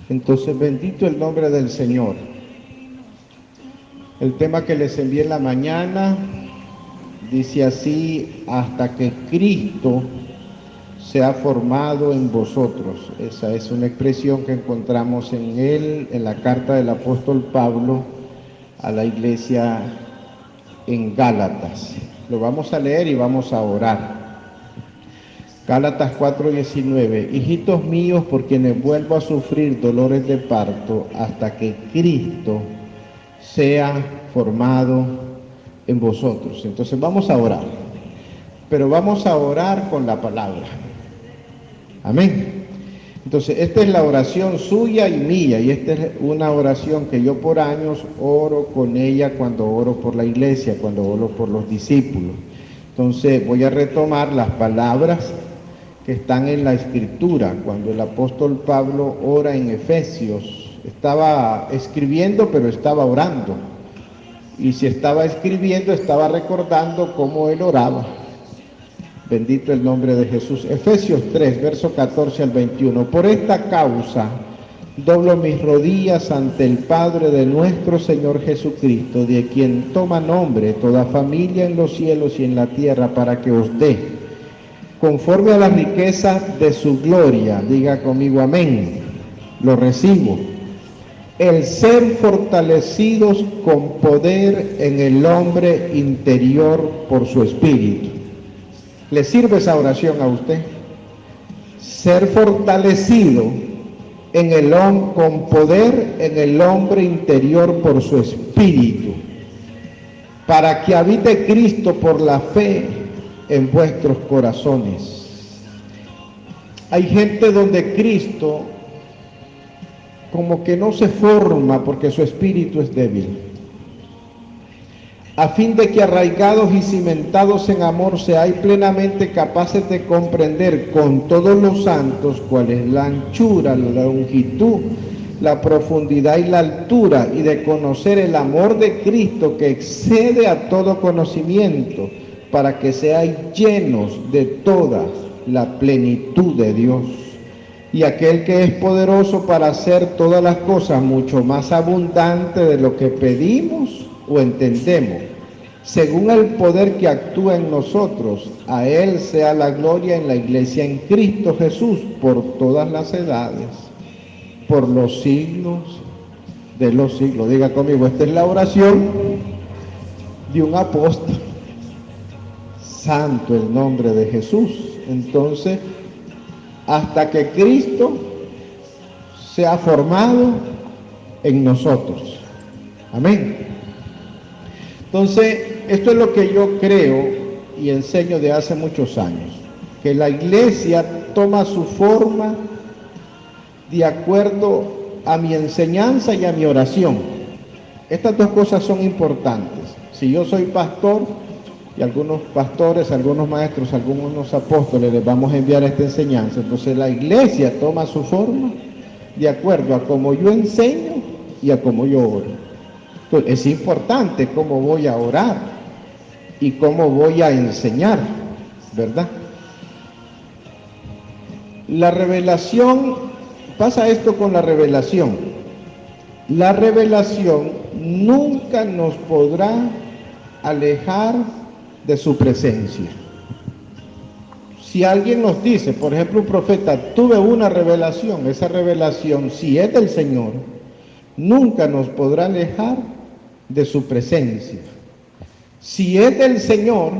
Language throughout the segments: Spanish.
Entonces, bendito el nombre del Señor. El tema que les envié en la mañana dice así: hasta que Cristo sea formado en vosotros. Esa es una expresión que encontramos en la carta del apóstol Pablo a la iglesia en Gálatas. Lo vamos a leer y vamos a orar. Gálatas 4:19. Hijitos míos, por quienes vuelvo a sufrir dolores de parto hasta que Cristo sea formado en vosotros. Entonces vamos a orar, pero vamos a orar con la palabra. Amén. Entonces esta es la oración suya y mía, y esta es una oración que yo por años oro con ella cuando oro por la iglesia, cuando oro por los discípulos. Entonces voy a retomar las palabras que están en la escritura. Cuando el apóstol Pablo ora en Efesios, estaba escribiendo pero estaba orando, y si estaba escribiendo estaba recordando cómo él oraba. Bendito el nombre de Jesús. Efesios 3, verso 14 al 21. Por esta causa doblo mis rodillas ante el Padre de nuestro Señor Jesucristo, de quien toma nombre toda familia en los cielos y en la tierra, para que os dé, conforme a la riqueza de su gloria, diga conmigo amén, lo recibo, el ser fortalecidos con poder en el hombre interior por su espíritu. ¿Le sirve esa oración a usted? Ser fortalecido con poder en el hombre interior por su espíritu, para que habite Cristo por la fe en vuestros corazones. Hay gente donde Cristo como que no se forma porque su espíritu es débil, a fin de que arraigados y cimentados en amor seáis plenamente capaces de comprender con todos los santos cuál es la anchura, la longitud, la profundidad y la altura, y de conocer el amor de Cristo que excede a todo conocimiento, para que seáis llenos de toda la plenitud de Dios. Y aquel que es poderoso para hacer todas las cosas mucho más abundante de lo que pedimos o entendemos, según el poder que actúa en nosotros, a Él sea la gloria en la iglesia en Cristo Jesús por todas las edades, por los siglos de los siglos. Diga conmigo, esta es la oración de un apóstol. Santo el nombre de Jesús. Entonces, hasta que Cristo sea formado en nosotros. Amén. Entonces, esto es lo que yo creo y enseño de hace muchos años, que la iglesia toma su forma de acuerdo a mi enseñanza y a mi oración. Estas dos cosas son importantes. Si yo soy pastor, y algunos pastores, algunos maestros, algunos apóstoles les vamos a enviar esta enseñanza, entonces la iglesia toma su forma de acuerdo a cómo yo enseño y a cómo yo oro. Entonces, es importante cómo voy a orar y cómo voy a enseñar, ¿verdad? La revelación, pasa esto con la revelación. La revelación nunca nos podrá alejar de su presencia. Si alguien nos dice, por ejemplo, un profeta, tuve una revelación, esa revelación, si es del Señor, nunca nos podrá alejar de su presencia. Si es del Señor,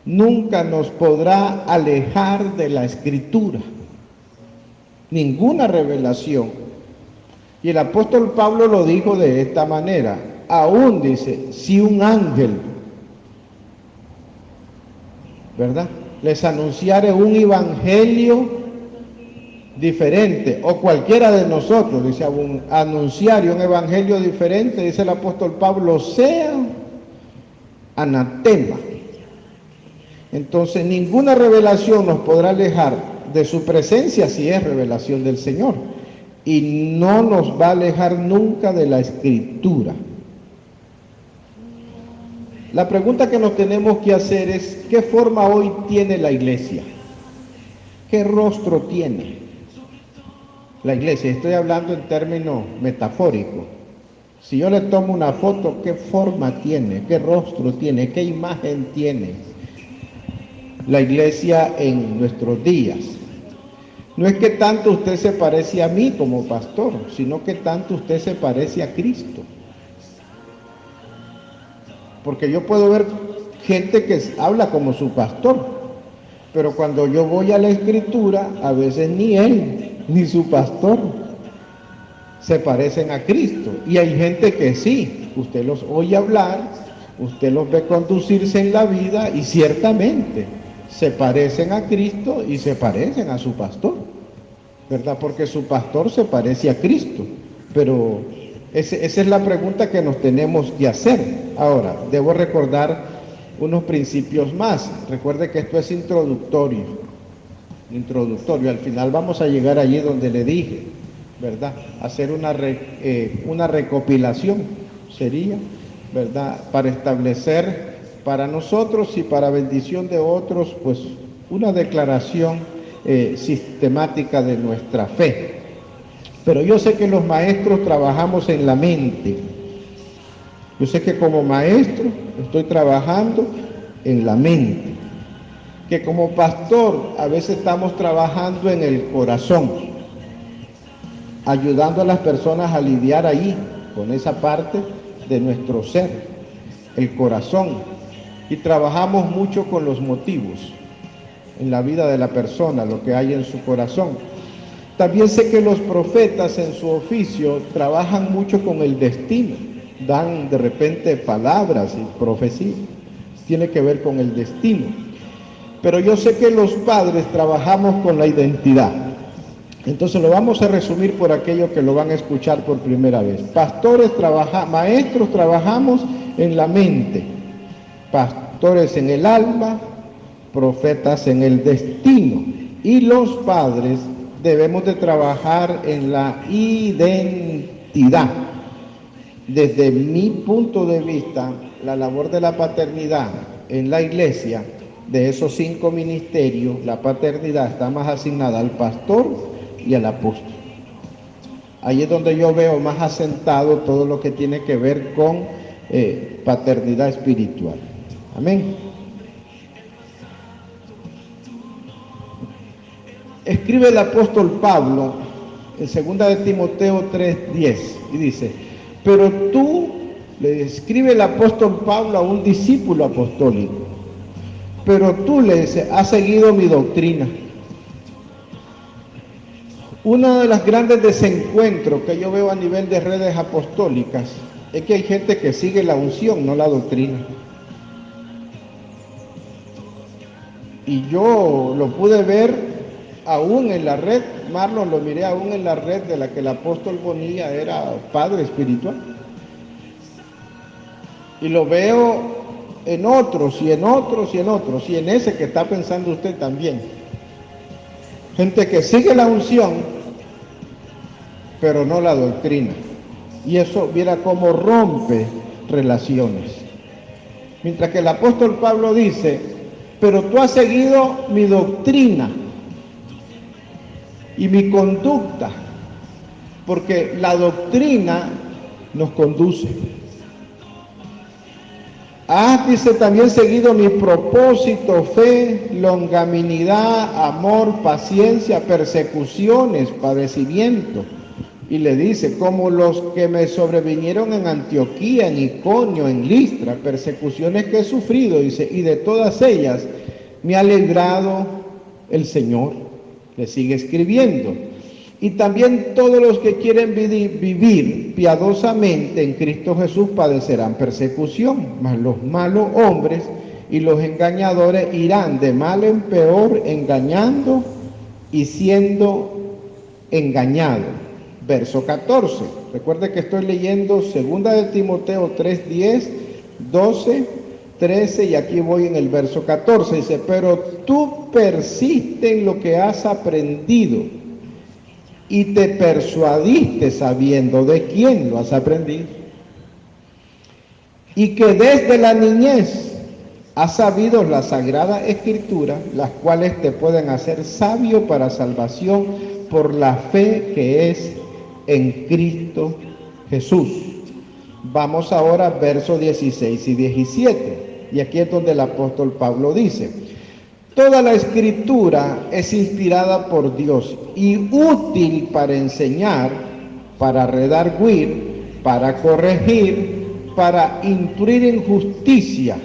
nunca nos podrá alejar de la Escritura. Ninguna revelación. Y el apóstol Pablo lo dijo de esta manera. Aún dice, si un ángel, ¿verdad?, les anunciare un evangelio diferente, o cualquiera de nosotros, dice, anunciar un evangelio diferente, dice el apóstol Pablo, sea anatema. Entonces, ninguna revelación nos podrá alejar de su presencia si es revelación del Señor, y no nos va a alejar nunca de la Escritura. La pregunta que nos tenemos que hacer es, ¿qué forma hoy tiene la iglesia? ¿Qué rostro tiene? la iglesia. Estoy hablando en términos metafóricos. Si yo le tomo una foto, ¿qué forma tiene? ¿Qué rostro tiene? ¿Qué imagen tiene la iglesia en nuestros días? No es que tanto usted se parece a mí como pastor, sino que tanto usted se parece a Cristo. Porque yo puedo ver gente que habla como su pastor, pero cuando yo voy a la escritura, a veces ni él, ni su pastor se parecen a Cristo. Y hay gente que sí, usted los oye hablar, usted los ve conducirse en la vida y ciertamente se parecen a Cristo y se parecen a su pastor, ¿verdad? Porque su pastor se parece a Cristo. Pero esa es la pregunta que nos tenemos que hacer. Ahora, debo recordar unos principios más. Recuerde que esto es introductorio. Al final vamos a llegar allí donde le dije, ¿verdad? Hacer una recopilación sería, ¿verdad? Para establecer para nosotros y para bendición de otros, pues una declaración sistemática de nuestra fe. Pero yo sé que los maestros trabajamos en la mente. Yo sé que como maestro estoy trabajando en la mente. Que como pastor a veces estamos trabajando en el corazón, ayudando a las personas a lidiar ahí con esa parte de nuestro ser, el corazón. Y trabajamos mucho con los motivos en la vida de la persona, lo que hay en su corazón. También sé que los profetas en su oficio trabajan mucho con el destino, dan de repente palabras y profecías, tiene que ver con el destino. Pero yo sé que los padres trabajamos con la identidad. Entonces lo vamos a resumir por aquellos que lo van a escuchar por primera vez. Maestros trabajamos en la mente, pastores en el alma, profetas en el destino. Y los padres debemos de trabajar en la identidad. Desde mi punto de vista, la labor de la paternidad en la iglesia, de esos 5 ministerios, la paternidad está más asignada al pastor y al apóstol. Ahí es donde yo veo más asentado todo lo que tiene que ver con paternidad espiritual. Amén. Escribe el apóstol Pablo en 2 de Timoteo 3:10 y dice, pero tú, le escribe el apóstol Pablo a un discípulo apostólico, pero tú, le dice, has seguido mi doctrina. Uno de los grandes desencuentros que yo veo a nivel de redes apostólicas es que hay gente que sigue la unción, no la doctrina. Y yo lo pude ver aún en la red, Marlon, lo miré aún en la red de la que el apóstol Bonilla era padre espiritual. Y lo veo en otros, y en otros, y en otros, y en ese que está pensando usted también. Gente que sigue la unción, pero no la doctrina. Y eso, mira cómo rompe relaciones. Mientras que el apóstol Pablo dice, pero tú has seguido mi doctrina y mi conducta, porque la doctrina nos conduce. Has, dice, también seguido mi propósito, fe, longanimidad, amor, paciencia, persecuciones, padecimiento. Y le dice, como los que me sobrevinieron en Antioquía, en Iconio, en Listra, persecuciones que he sufrido, dice, y de todas ellas me ha librado el Señor. Le sigue escribiendo. Y también todos los que quieren vivir piadosamente en Cristo Jesús padecerán persecución, mas los malos hombres y los engañadores irán de mal en peor, engañando y siendo engañados. Verso 14. Recuerde que estoy leyendo 2 de Timoteo 3:10, 12, 13 y aquí voy en el verso 14. Dice, pero tú persiste en lo que has aprendido y te persuadiste sabiendo de quién lo has aprendido. Y que desde la niñez has sabido la Sagrada Escritura, las cuales te pueden hacer sabio para salvación por la fe que es en Cristo Jesús. Vamos ahora a versos 16 y 17. Y aquí es donde el apóstol Pablo dice: toda la escritura es inspirada por Dios y útil para enseñar, para redarguir, para corregir, para instruir en justicia,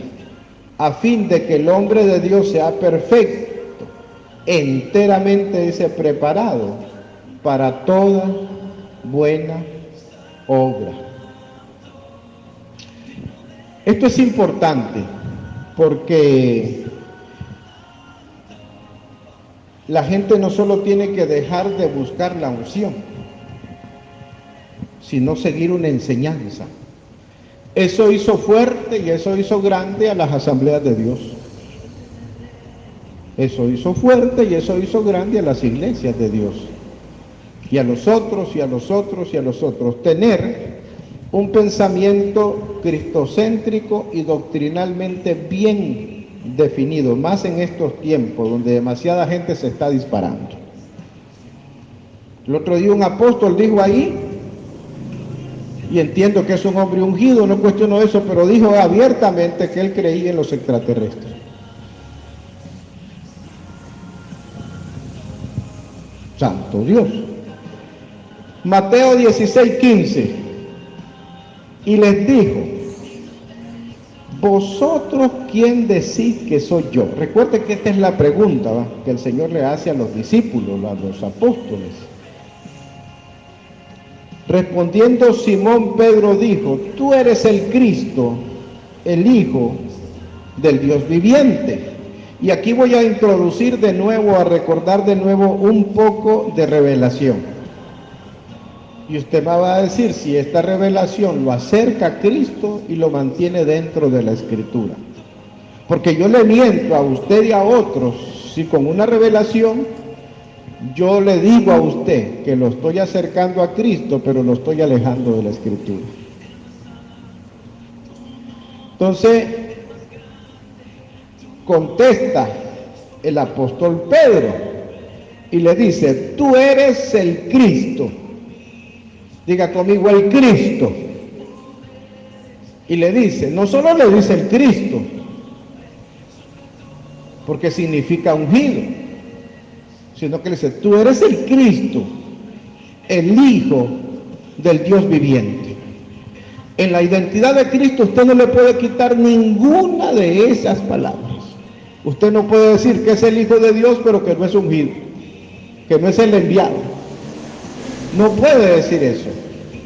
a fin de que el hombre de Dios sea perfecto, enteramente dice preparado para toda buena obra. Esto es importante porque la gente no solo tiene que dejar de buscar la unción, sino seguir una enseñanza. Eso hizo fuerte y eso hizo grande a las asambleas de Dios. Eso hizo fuerte y eso hizo grande a las iglesias de Dios. Y a los otros, y a los otros, y a los otros. Tener un pensamiento cristocéntrico y doctrinalmente bien definido, más en estos tiempos donde demasiada gente se está disparando. El otro día un apóstol dijo ahí, y entiendo que es un hombre ungido, no cuestiono eso, pero dijo abiertamente que él creía en los extraterrestres. Santo Dios. Mateo 16:15. Y les dijo: ¿vosotros quién decís que soy yo? Recuerden que esta es la pregunta, ¿va?, que el Señor le hace a los discípulos, a los apóstoles. Respondiendo Simón Pedro dijo: tú eres el Cristo, el Hijo del Dios viviente. Y aquí voy a introducir de nuevo, a recordar de nuevo un poco de revelación. Y usted me va a decir si esta revelación lo acerca a Cristo y lo mantiene dentro de la Escritura. Porque yo le miento a usted y a otros si con una revelación yo le digo a usted que lo estoy acercando a Cristo, pero lo estoy alejando de la Escritura. Entonces, contesta el apóstol Pedro y le dice: tú eres el Cristo. Diga conmigo: el Cristo. Y le dice, no solo le dice el Cristo, porque significa ungido, sino que le dice: tú eres el Cristo, el Hijo del Dios viviente. En la identidad de Cristo usted no le puede quitar ninguna de esas palabras. Usted no puede decir que es el Hijo de Dios, pero que no es ungido, que no es el enviado. No puede decir eso.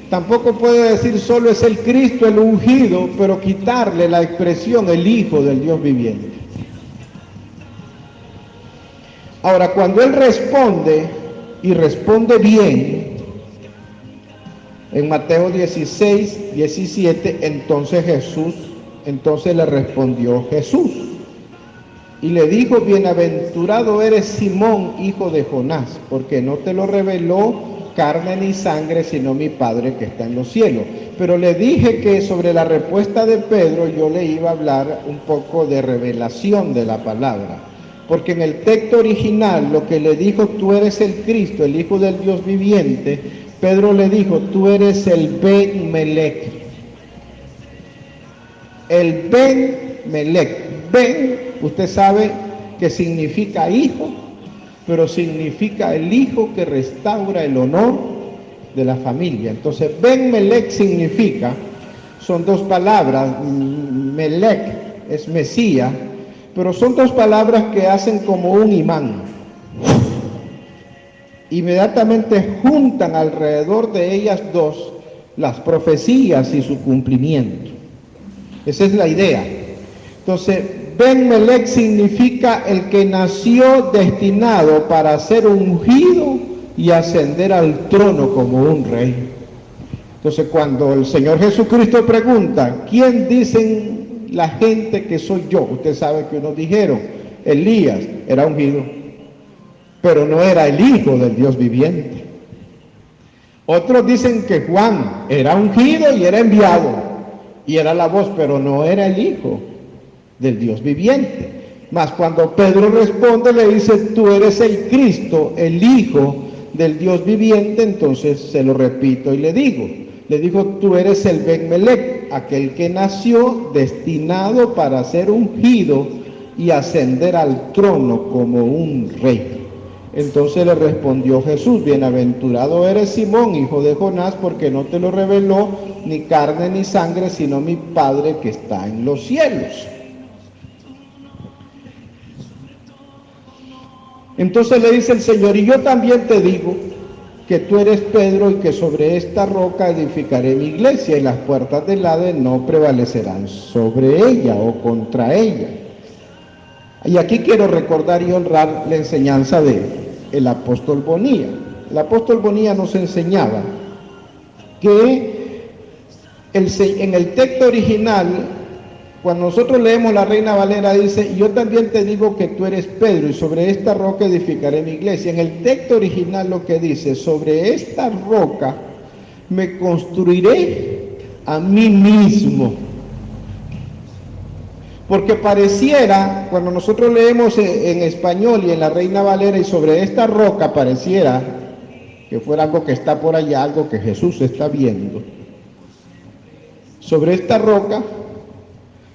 Tampoco puede decir solo es el Cristo, el ungido, pero quitarle la expresión el Hijo del Dios viviente. Ahora, cuando él responde, y responde bien, en Mateo 16, 17, entonces le respondió Jesús y le dijo: bienaventurado eres Simón, hijo de Jonás, porque no te lo reveló carne ni sangre, sino mi Padre que está en los cielos. Pero le dije que sobre la respuesta de Pedro yo le iba a hablar un poco de revelación de la palabra, porque en el texto original lo que le dijo: tú eres el Cristo, el Hijo del Dios viviente, Pedro le dijo: tú eres el Ben Melech. El Ben Melech. Ben, usted sabe que significa hijo, pero significa el hijo que restaura el honor de la familia. Entonces, Ben Melech significa, son dos palabras, Melech es Mesías, pero son dos palabras que hacen como un imán. Inmediatamente juntan alrededor de ellas dos las profecías y su cumplimiento. Esa es la idea. Entonces, Ben Melech significa el que nació destinado para ser ungido y ascender al trono como un rey. Entonces, cuando el Señor Jesucristo pregunta: ¿quién dicen la gente que soy yo? Usted sabe que unos dijeron: Elías era ungido, pero no era el Hijo del Dios viviente. Otros dicen que Juan era ungido y era enviado, y era la voz, pero no era el Hijo del Dios viviente. Mas cuando Pedro responde, le dice: tú eres el Cristo, el Hijo del Dios viviente, entonces se lo repito y le digo, tú eres el Ben-Melech, aquel que nació destinado para ser ungido y ascender al trono como un rey. Entonces le respondió Jesús, bienaventurado eres Simón, hijo de Jonás, porque no te lo reveló ni carne ni sangre, sino mi Padre que está en los cielos. Entonces le dice el Señor, y yo también te digo que tú eres Pedro y que sobre esta roca edificaré mi iglesia y las puertas del Hades no prevalecerán sobre ella o contra ella. Y aquí quiero recordar y honrar la enseñanza del apóstol Bonilla. El apóstol Bonilla nos enseñaba que en el texto original, cuando nosotros leemos la Reina Valera, dice, yo también te digo que tú eres Pedro y sobre esta roca edificaré mi iglesia. En el texto original lo que dice, sobre esta roca me construiré a mí mismo. Porque pareciera, cuando nosotros leemos en español y en la Reina Valera y sobre esta roca, pareciera que fuera algo que está por allá, algo que Jesús está viendo. Sobre esta roca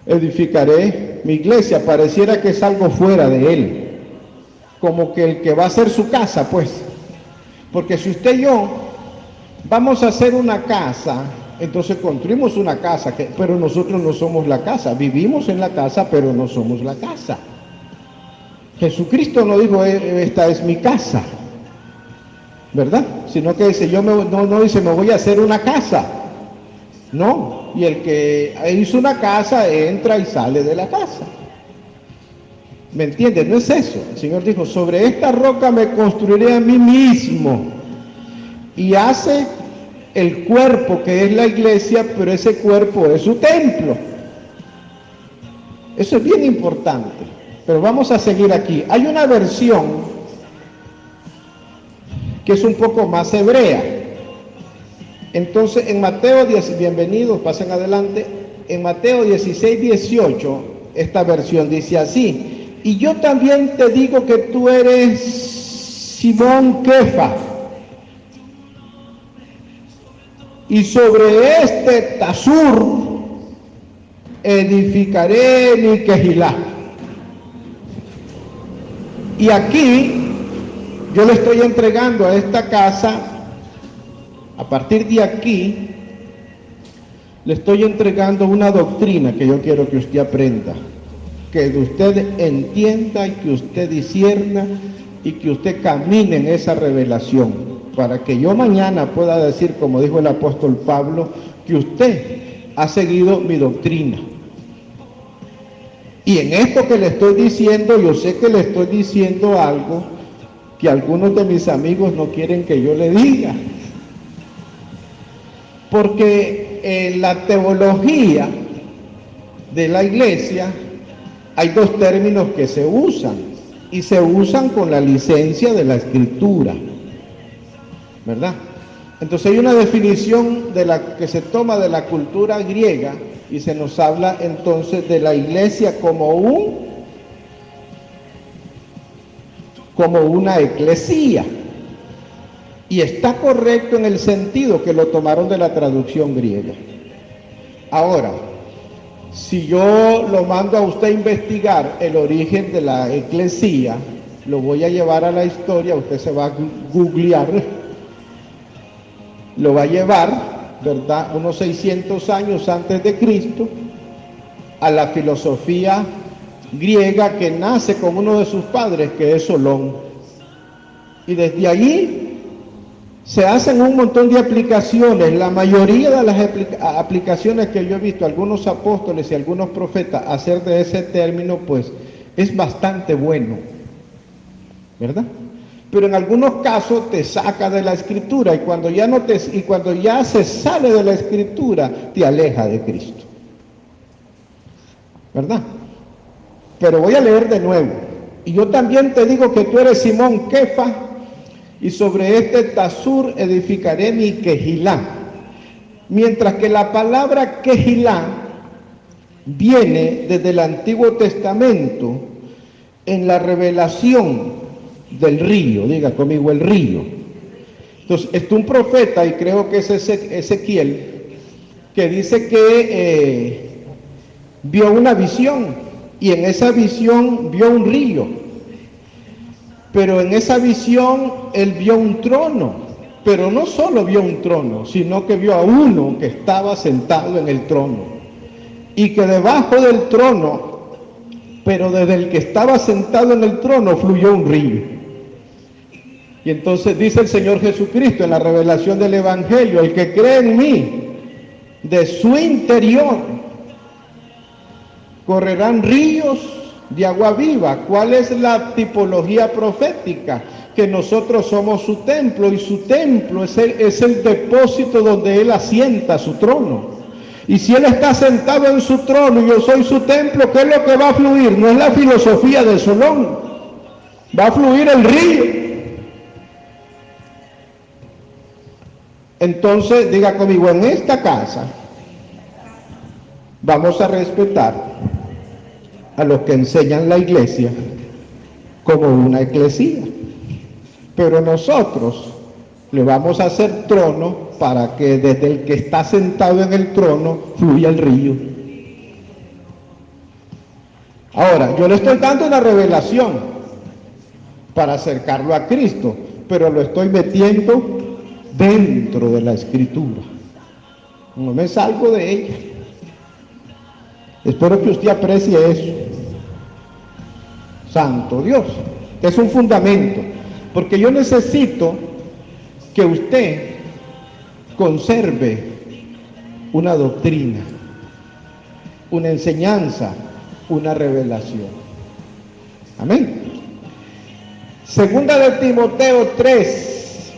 edificaré mi iglesia, pareciera que es algo fuera de él, como que el que va a hacer su casa, pues. Porque si usted y yo vamos a hacer una casa, entonces construimos una casa, pero nosotros no somos la casa, vivimos en la casa, pero no somos la casa. Jesucristo no dijo, esta es mi casa, ¿verdad? Sino que dice, no dice, me voy a hacer una casa, no, y el que hizo una casa entra y sale de la casa. ¿Me entiendes? No es eso. El Señor dijo, sobre esta roca me construiré a mí mismo. Y hace el cuerpo que es la iglesia, pero ese cuerpo es su templo. Eso es bien importante. Pero vamos a seguir aquí. Hay una versión que es un poco más hebrea. Entonces, en Mateo 10, bienvenidos, pasen adelante. En Mateo 16, 18, esta versión dice así, y yo también te digo que tú eres Simón Kefa, y sobre este Tasur edificaré mi Kehilá. Y aquí yo le estoy entregando a esta casa, a partir de aquí, le estoy entregando una doctrina que yo quiero que usted aprenda, que usted entienda y que usted discierna y que usted camine en esa revelación, para que yo mañana pueda decir, como dijo el apóstol Pablo, que usted ha seguido mi doctrina. Y en esto que le estoy diciendo, yo sé que le estoy diciendo algo que algunos de mis amigos no quieren que yo le diga. Porque en la teología de la iglesia hay dos términos que se usan, y se usan con la licencia de la Escritura, ¿verdad? Entonces hay una definición de la que se toma de la cultura griega y se nos habla entonces de la iglesia como una eclesía. Y está correcto en el sentido que lo tomaron de la traducción griega. Ahora, si yo lo mando a usted a investigar el origen de la eclesía, lo voy a llevar a la historia, usted se va a googlear, lo va a llevar, ¿verdad?, unos 600 años antes de Cristo, a la filosofía griega que nace con uno de sus padres, que es Solón. Y desde allí se hacen un montón de aplicaciones. La mayoría de las aplicaciones que yo he visto algunos apóstoles y algunos profetas hacer de ese término, pues es bastante bueno, ¿verdad? Pero en algunos casos te saca de la Escritura, y cuando ya se sale de la Escritura, te aleja de Cristo, ¿verdad? Pero voy a leer de nuevo. Y yo también te digo que tú eres Simón Kefa, y sobre este Tasur edificaré mi Kehilá. Mientras que la palabra Kehilá viene desde el Antiguo Testamento en la revelación del río, diga conmigo, el río. Entonces, está un profeta, y creo que es Ezequiel, que dice que vio una visión, y en esa visión vio un río, pero en esa visión él vio un trono, pero no solo vio un trono, sino que vio a uno que estaba sentado en el trono, y que debajo del trono, pero desde el que estaba sentado en el trono, fluyó un río. Y entonces dice el Señor Jesucristo en la revelación del Evangelio: el que cree en mí, de su interior correrán ríos de agua viva. ¿Cuál es la tipología profética? Que nosotros somos su templo, y su templo es el depósito donde Él asienta su trono. Y si Él está sentado en su trono y yo soy su templo, ¿qué es lo que va a fluir? No es la filosofía de Solón, va a fluir el río. Entonces, diga conmigo, en esta casa vamos a respetar a los que enseñan la iglesia como una eclesía, pero nosotros le vamos a hacer trono para que desde el que está sentado en el trono fluya el río. Ahora, yo le estoy dando una revelación para acercarlo a Cristo, pero lo estoy metiendo dentro de la Escritura. No me salgo de ella. Espero que usted aprecie eso. Santo Dios, es un fundamento, porque yo necesito que usted conserve una doctrina, una enseñanza, una revelación. Amén. Segunda de Timoteo 3,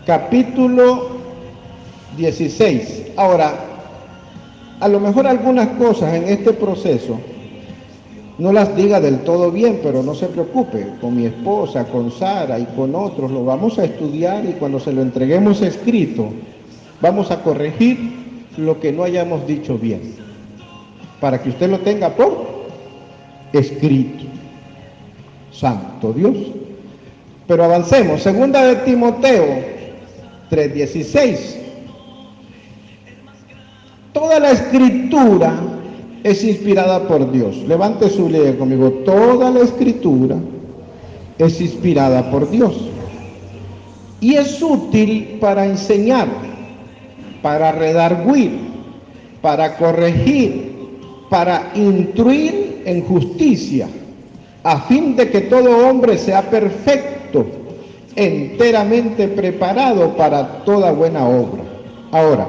capítulo 16. Ahora, a lo mejor algunas cosas en este proceso no las diga del todo bien, pero no se preocupe, con mi esposa, con Sara y con otros lo vamos a estudiar, y cuando se lo entreguemos escrito, vamos a corregir lo que no hayamos dicho bien, para que usted lo tenga por escrito. Santo Dios. Pero avancemos. Segunda de Timoteo 3:16. Toda la Escritura es inspirada por Dios. Levante su letra conmigo. Toda la Escritura es inspirada por Dios y es útil para enseñar, para redarguir, para corregir, para instruir en justicia, a fin de que todo hombre sea perfecto, enteramente preparado para toda buena obra. Ahora,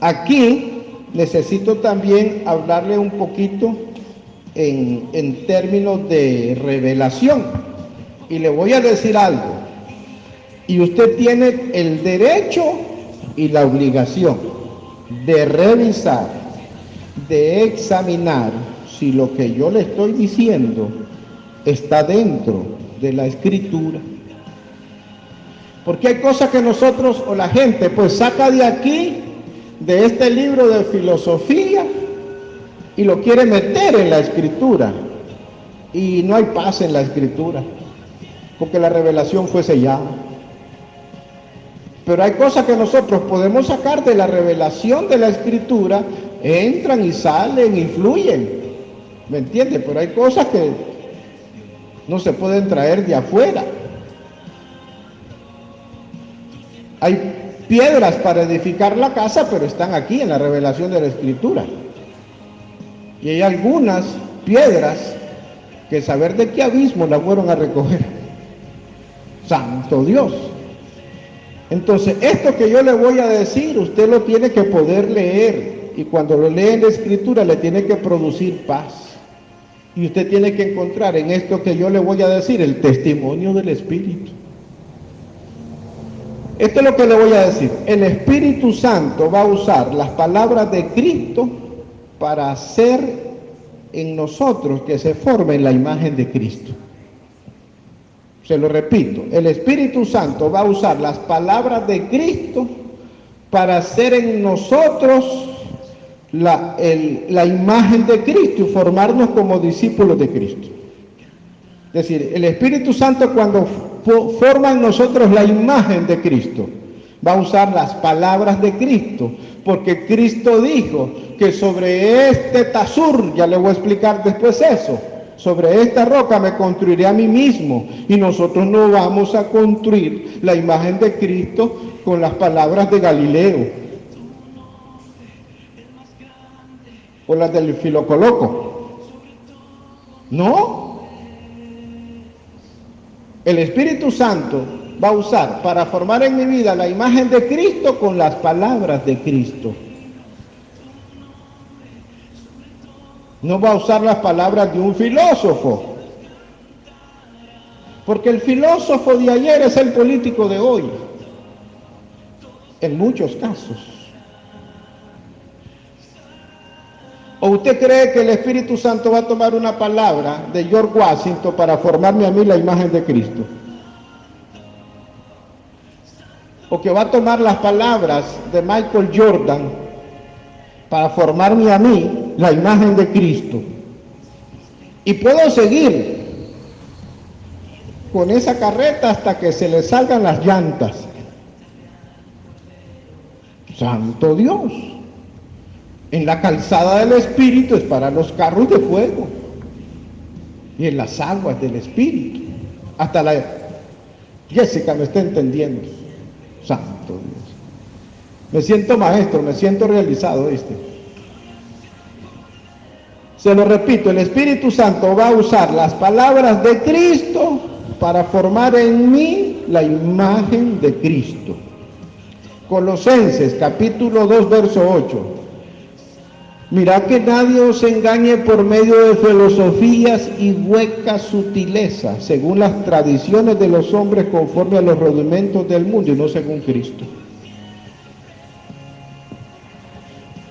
aquí necesito también hablarle un poquito en términos de revelación, y le voy a decir algo, y usted tiene el derecho y la obligación de revisar, de examinar si lo que yo le estoy diciendo está dentro de la Escritura. Porque hay cosas que nosotros o la gente pues saca de aquí, de este libro de filosofía, y lo quiere meter en la Escritura, y no hay paz en la Escritura, porque la revelación fue sellada. Pero hay cosas que nosotros podemos sacar de la revelación de la Escritura, entran y salen y fluyen, ¿me entiende? Pero hay cosas que no se pueden traer de afuera. Hay piedras para edificar la casa, pero están aquí en la revelación de la Escritura. Y hay algunas piedras que saber de qué abismo las fueron a recoger. Santo Dios. Entonces, esto que yo le voy a decir, usted lo tiene que poder leer, y cuando lo lee en la Escritura le tiene que producir paz. Y usted tiene que encontrar en esto que yo le voy a decir el testimonio del Espíritu. Esto es lo que le voy a decir. El Espíritu Santo va a usar las palabras de Cristo para hacer en nosotros que se forme la imagen de Cristo. Se lo repito, el Espíritu Santo va a usar las palabras de Cristo para hacer en nosotros la imagen de Cristo y formarnos como discípulos de Cristo. Es decir, el Espíritu Santo cuando forma en nosotros la imagen de Cristo. Va a usar las palabras de Cristo, porque Cristo dijo que sobre este tasur, ya le voy a explicar después eso, sobre esta roca me construiré a mí mismo, y nosotros no vamos a construir la imagen de Cristo con las palabras de Galileo o las del Filocoloco. No. El Espíritu Santo va a usar para formar en mi vida la imagen de Cristo con las palabras de Cristo. No va a usar las palabras de un filósofo, porque el filósofo de ayer es el político de hoy, en muchos casos. ¿O usted cree que el Espíritu Santo va a tomar una palabra de George Washington para formarme a mí la imagen de Cristo? ¿O que va a tomar las palabras de Michael Jordan para formarme a mí la imagen de Cristo? Y puedo seguir con esa carreta hasta que se le salgan las llantas. ¡Santo Dios! En la calzada del Espíritu es para los carros de fuego, y en las aguas del Espíritu. Hasta la Jessica me está entendiendo. Santo Dios. Me siento maestro, me siento realizado, ¿viste? Se lo repito, el Espíritu Santo va a usar las palabras de Cristo para formar en mí la imagen de Cristo. Colosenses capítulo 2, verso 8. Mirad que nadie os engañe por medio de filosofías y huecas sutilezas, según las tradiciones de los hombres conforme a los rudimentos del mundo y no según Cristo.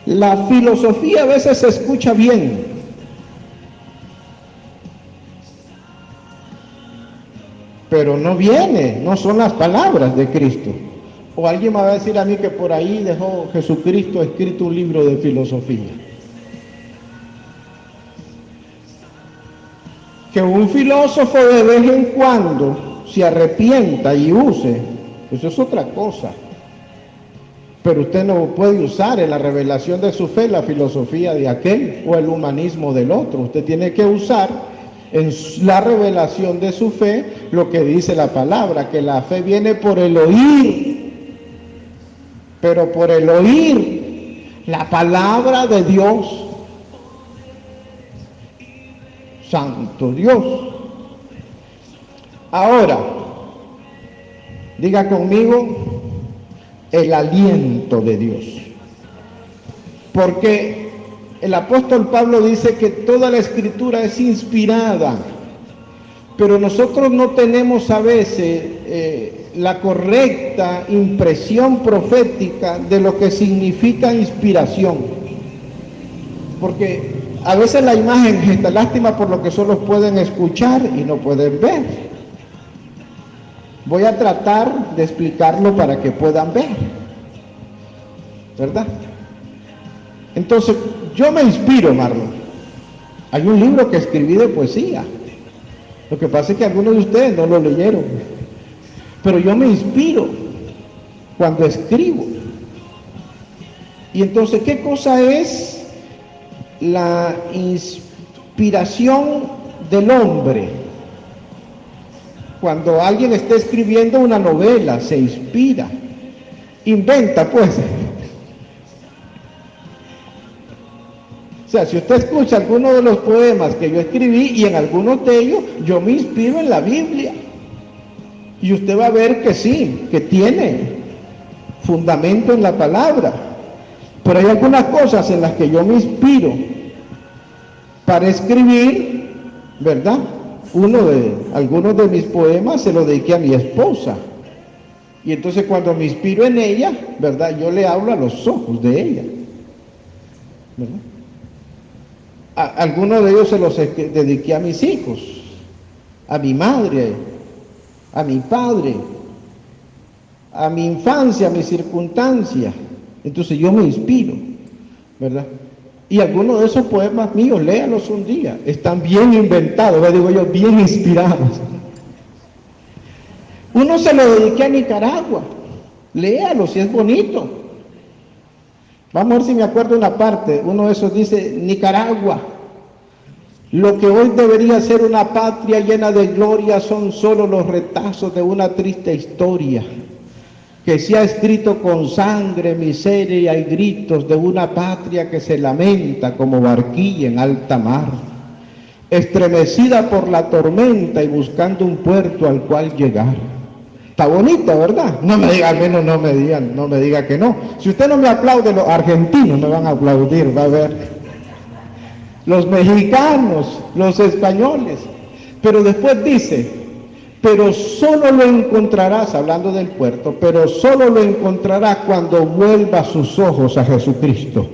La filosofía a veces se escucha bien, pero no viene, no son las palabras de Cristo. O alguien me va a decir a mí que por ahí dejó Jesucristo escrito un libro de filosofía. Que un filósofo de vez en cuando se arrepienta y use, eso es otra cosa. Pero usted no puede usar en la revelación de su fe la filosofía de aquel o el humanismo del otro. Usted tiene que usar en la revelación de su fe lo que dice la palabra, que la fe viene por el oír, pero por el oír la palabra de Dios. Santo Dios. Ahora, diga conmigo, el aliento de Dios. Porque el apóstol Pablo dice que toda la escritura es inspirada, pero nosotros no tenemos a veces la correcta impresión profética de lo que significa inspiración. Porque a veces la imagen está lástima por lo que solo pueden escuchar y no pueden ver. Voy a tratar de explicarlo para que puedan ver, ¿verdad? Entonces, yo me inspiro, Marlon. Hay un libro que escribí de poesía. Lo que pasa es que algunos de ustedes no lo leyeron. Pero yo me inspiro cuando escribo. Y entonces, ¿qué cosa es la inspiración del hombre? Cuando alguien está escribiendo una novela, se inspira, inventa, pues. O sea, si usted escucha algunos de los poemas que yo escribí, y en algunos de ellos yo me inspiro en la Biblia, y usted va a ver que sí, que tiene fundamento en la palabra. Pero hay algunas cosas en las que yo me inspiro para escribir, ¿verdad? Algunos de mis poemas se los dediqué a mi esposa. Y entonces cuando me inspiro en ella, ¿verdad? Yo le hablo a los ojos de ella, ¿verdad? Algunos de ellos se los dediqué a mis hijos, a mi madre, a mi padre, a mi infancia, a mi circunstancia. Entonces yo me inspiro, ¿verdad? Y algunos de esos poemas míos, léalos un día, están bien inventados, digo yo, bien inspirados. Uno se lo dediqué a Nicaragua. Léalo si es bonito. Vamos a ver si me acuerdo una parte. Uno de esos dice, Nicaragua. Lo que hoy debería ser una patria llena de gloria son solo los retazos de una triste historia, que se ha escrito con sangre, miseria y gritos de una patria que se lamenta como barquilla en alta mar, estremecida por la tormenta y buscando un puerto al cual llegar. Está bonita, ¿verdad? No me diga, al menos no me diga que no. Si usted no me aplaude, los argentinos me van a aplaudir, va a ver. Los mexicanos, los españoles. Pero después dice, pero solo lo encontrarás, hablando del puerto, pero solo lo encontrarás cuando vuelva sus ojos a Jesucristo.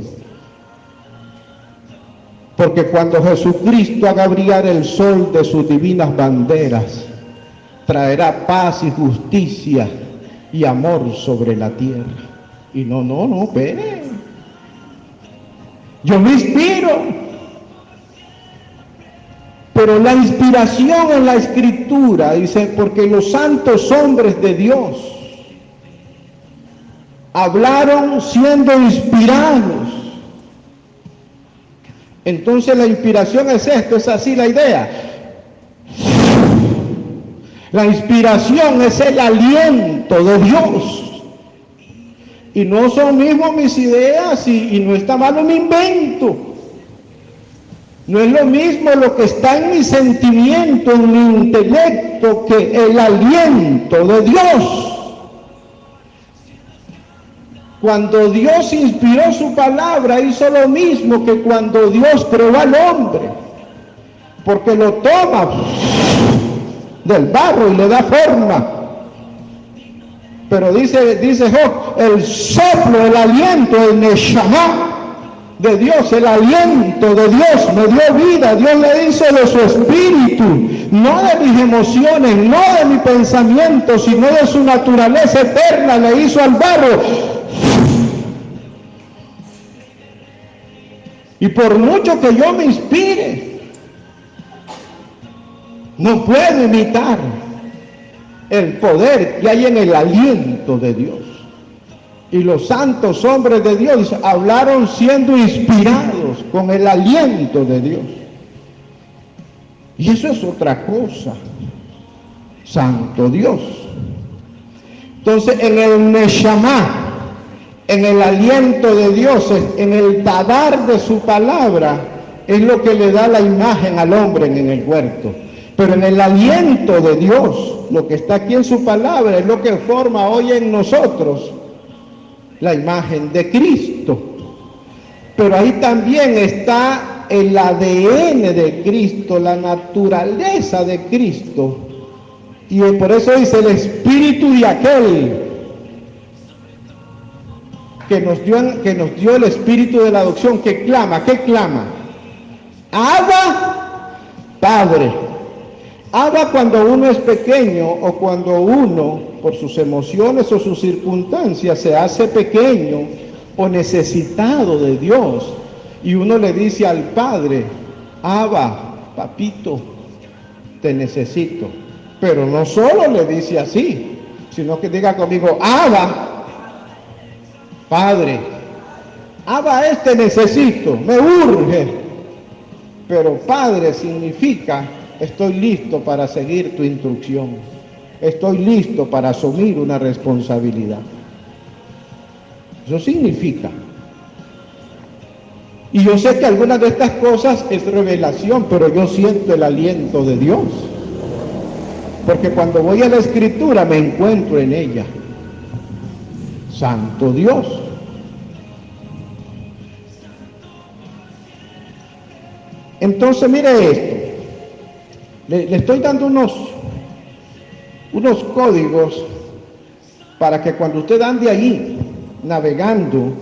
Porque cuando Jesucristo haga brillar el sol de sus divinas banderas, traerá paz y justicia y amor sobre la tierra. Y no, espere. Yo me inspiro. Pero la inspiración en la Escritura, dice, porque los santos hombres de Dios hablaron siendo inspirados. Entonces la inspiración es esto, es así la idea. La inspiración es el aliento de Dios. Y no son mismos mis ideas y no está malo mi invento. No es lo mismo lo que está en mi sentimiento, en mi intelecto, que el aliento de Dios. Cuando Dios inspiró su palabra, hizo lo mismo que cuando Dios creó al hombre, porque lo toma del barro y le da forma. Pero dice Job, el soplo, el aliento, el neshama de Dios, el aliento de Dios me dio vida. Dios le hizo de su espíritu, no de mis emociones, no de mi pensamiento, sino de su naturaleza eterna, le hizo al barro. Y por mucho que yo me inspire, no puedo imitar el poder que hay en el aliento de Dios. Y los santos hombres de Dios hablaron siendo inspirados con el aliento de Dios. Y eso es otra cosa. Santo Dios. Entonces, en el Neshama, en el aliento de Dios, en el dadar de su palabra, es lo que le da la imagen al hombre en el huerto. Pero en el aliento de Dios, lo que está aquí en su palabra, es lo que forma hoy en nosotros la imagen de Cristo. Pero ahí también está el ADN de Cristo, la naturaleza de Cristo. Y por eso dice el espíritu de aquel que nos dio el espíritu de la adopción, que clama, ¿qué clama? Abba, Padre. Abba cuando uno es pequeño o cuando uno, por sus emociones o sus circunstancias, se hace pequeño o necesitado de Dios. Y uno le dice al Padre, Abba, papito, te necesito. Pero no solo le dice así, sino que diga conmigo, Abba, Padre. Abba te necesito, me urge. Pero Padre significa, estoy listo para seguir tu instrucción. Estoy listo para asumir una responsabilidad. Eso significa. Y yo sé que algunas de estas cosas es revelación, pero yo siento el aliento de Dios. Porque cuando voy a la Escritura me encuentro en ella. Santo Dios. Entonces mire esto. Le estoy dando unos códigos para que cuando usted ande ahí navegando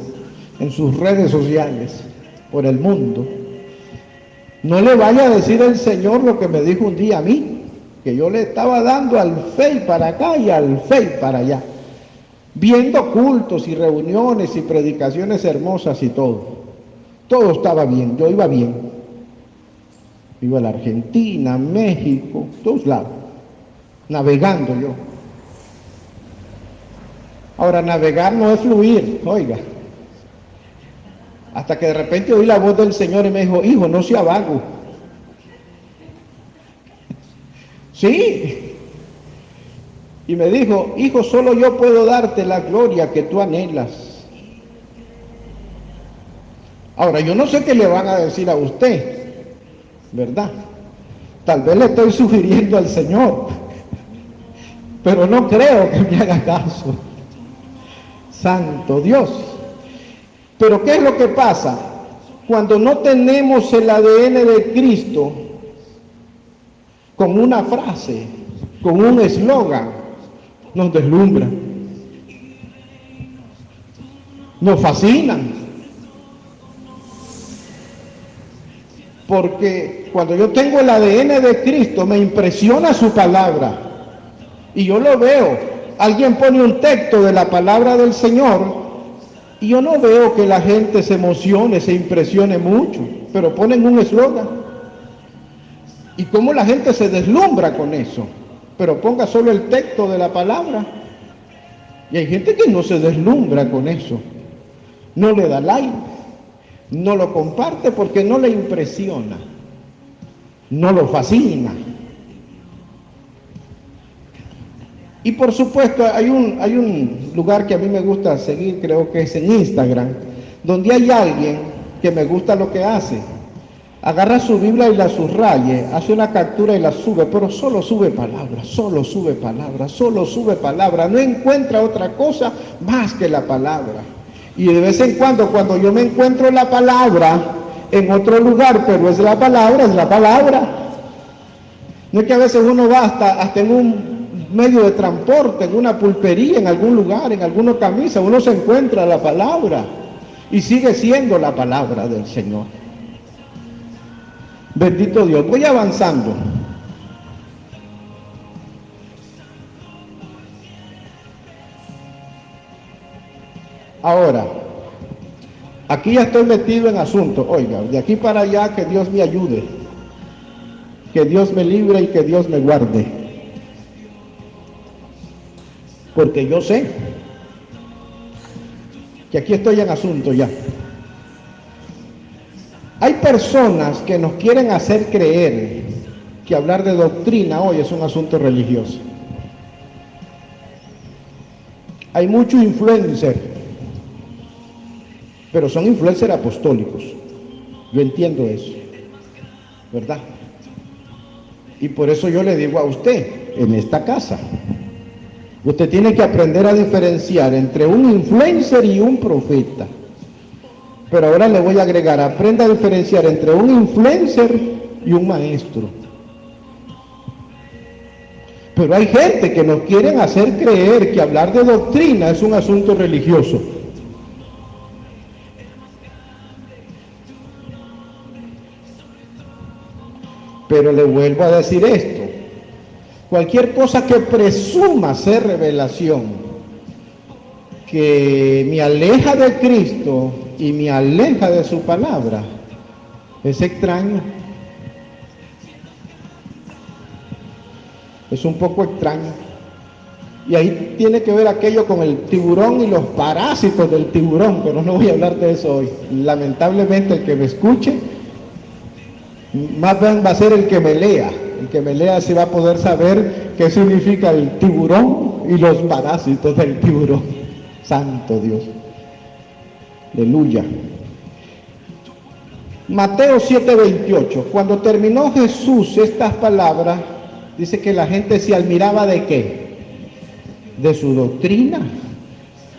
en sus redes sociales por el mundo, no le vaya a decir el Señor lo que me dijo un día a mí, que yo le estaba dando al FEI para acá y al FEI para allá, viendo cultos y reuniones y predicaciones hermosas y todo. Todo estaba bien, yo iba bien. Iba a la Argentina, México, todos lados, navegando yo. Ahora, navegar no es fluir, oiga. Hasta que de repente oí la voz del Señor y me dijo, hijo, no sea vago. Sí. Y me dijo, hijo, solo yo puedo darte la gloria que tú anhelas. Ahora, yo no sé qué le van a decir a usted, ¿verdad? Tal vez le estoy sugiriendo al Señor, pero no creo que me haga caso. Santo Dios. Pero ¿qué es lo que pasa? Cuando no tenemos el ADN de Cristo, con una frase, con un eslogan, nos deslumbran, nos fascinan. Porque cuando yo tengo el ADN de Cristo, me impresiona su palabra. Y yo lo veo. Alguien pone un texto de la palabra del Señor y yo no veo que la gente se emocione, se impresione mucho, pero ponen un eslogan. Y cómo la gente se deslumbra con eso, pero ponga solo el texto de la palabra. Y hay gente que no se deslumbra con eso, no le da like, no lo comparte porque no le impresiona, no lo fascina. Y por supuesto hay un lugar que a mí me gusta seguir, creo que es en Instagram, donde hay alguien que me gusta lo que hace. Agarra su Biblia y la subraya, hace una captura y la sube, pero solo sube palabras, solo sube palabras, solo sube palabras, no encuentra otra cosa más que la palabra. Y de vez en cuando yo me encuentro la palabra en otro lugar, pero es la palabra, es la palabra. No es que a veces uno va hasta en un medio de transporte, en una pulpería, en algún lugar, en alguna camisa, uno se encuentra la palabra y sigue siendo la palabra del Señor. Bendito Dios. Voy avanzando. Ahora, aquí ya estoy metido en asuntos. Oiga, de aquí para allá que Dios me ayude, que Dios me libre y que Dios me guarde. Porque yo sé que aquí estoy en asunto ya. Hay personas que nos quieren hacer creer que hablar de doctrina hoy es un asunto religioso. Hay muchos influencers, pero son influencers apostólicos. Yo entiendo eso, ¿verdad? Y por eso yo le digo a usted, en esta casa, usted tiene que aprender a diferenciar entre un influencer y un profeta. Pero ahora le voy a agregar, aprenda a diferenciar entre un influencer y un maestro. Pero hay gente que nos quieren hacer creer que hablar de doctrina es un asunto religioso. Pero le vuelvo a decir esto, cualquier cosa que presuma ser revelación, que me aleja de Cristo y me aleja de su palabra, es extraño. Es un poco extraño. Y ahí tiene que ver aquello con el tiburón y los parásitos del tiburón, pero no voy a hablar de eso hoy. Lamentablemente el que me escuche, más bien va a ser el que me lea. El que me lea sí va a poder saber qué significa el tiburón y los parásitos del tiburón. Santo Dios. Aleluya. Mateo 7:28. Cuando terminó Jesús estas palabras, dice que la gente se admiraba de qué, de su doctrina,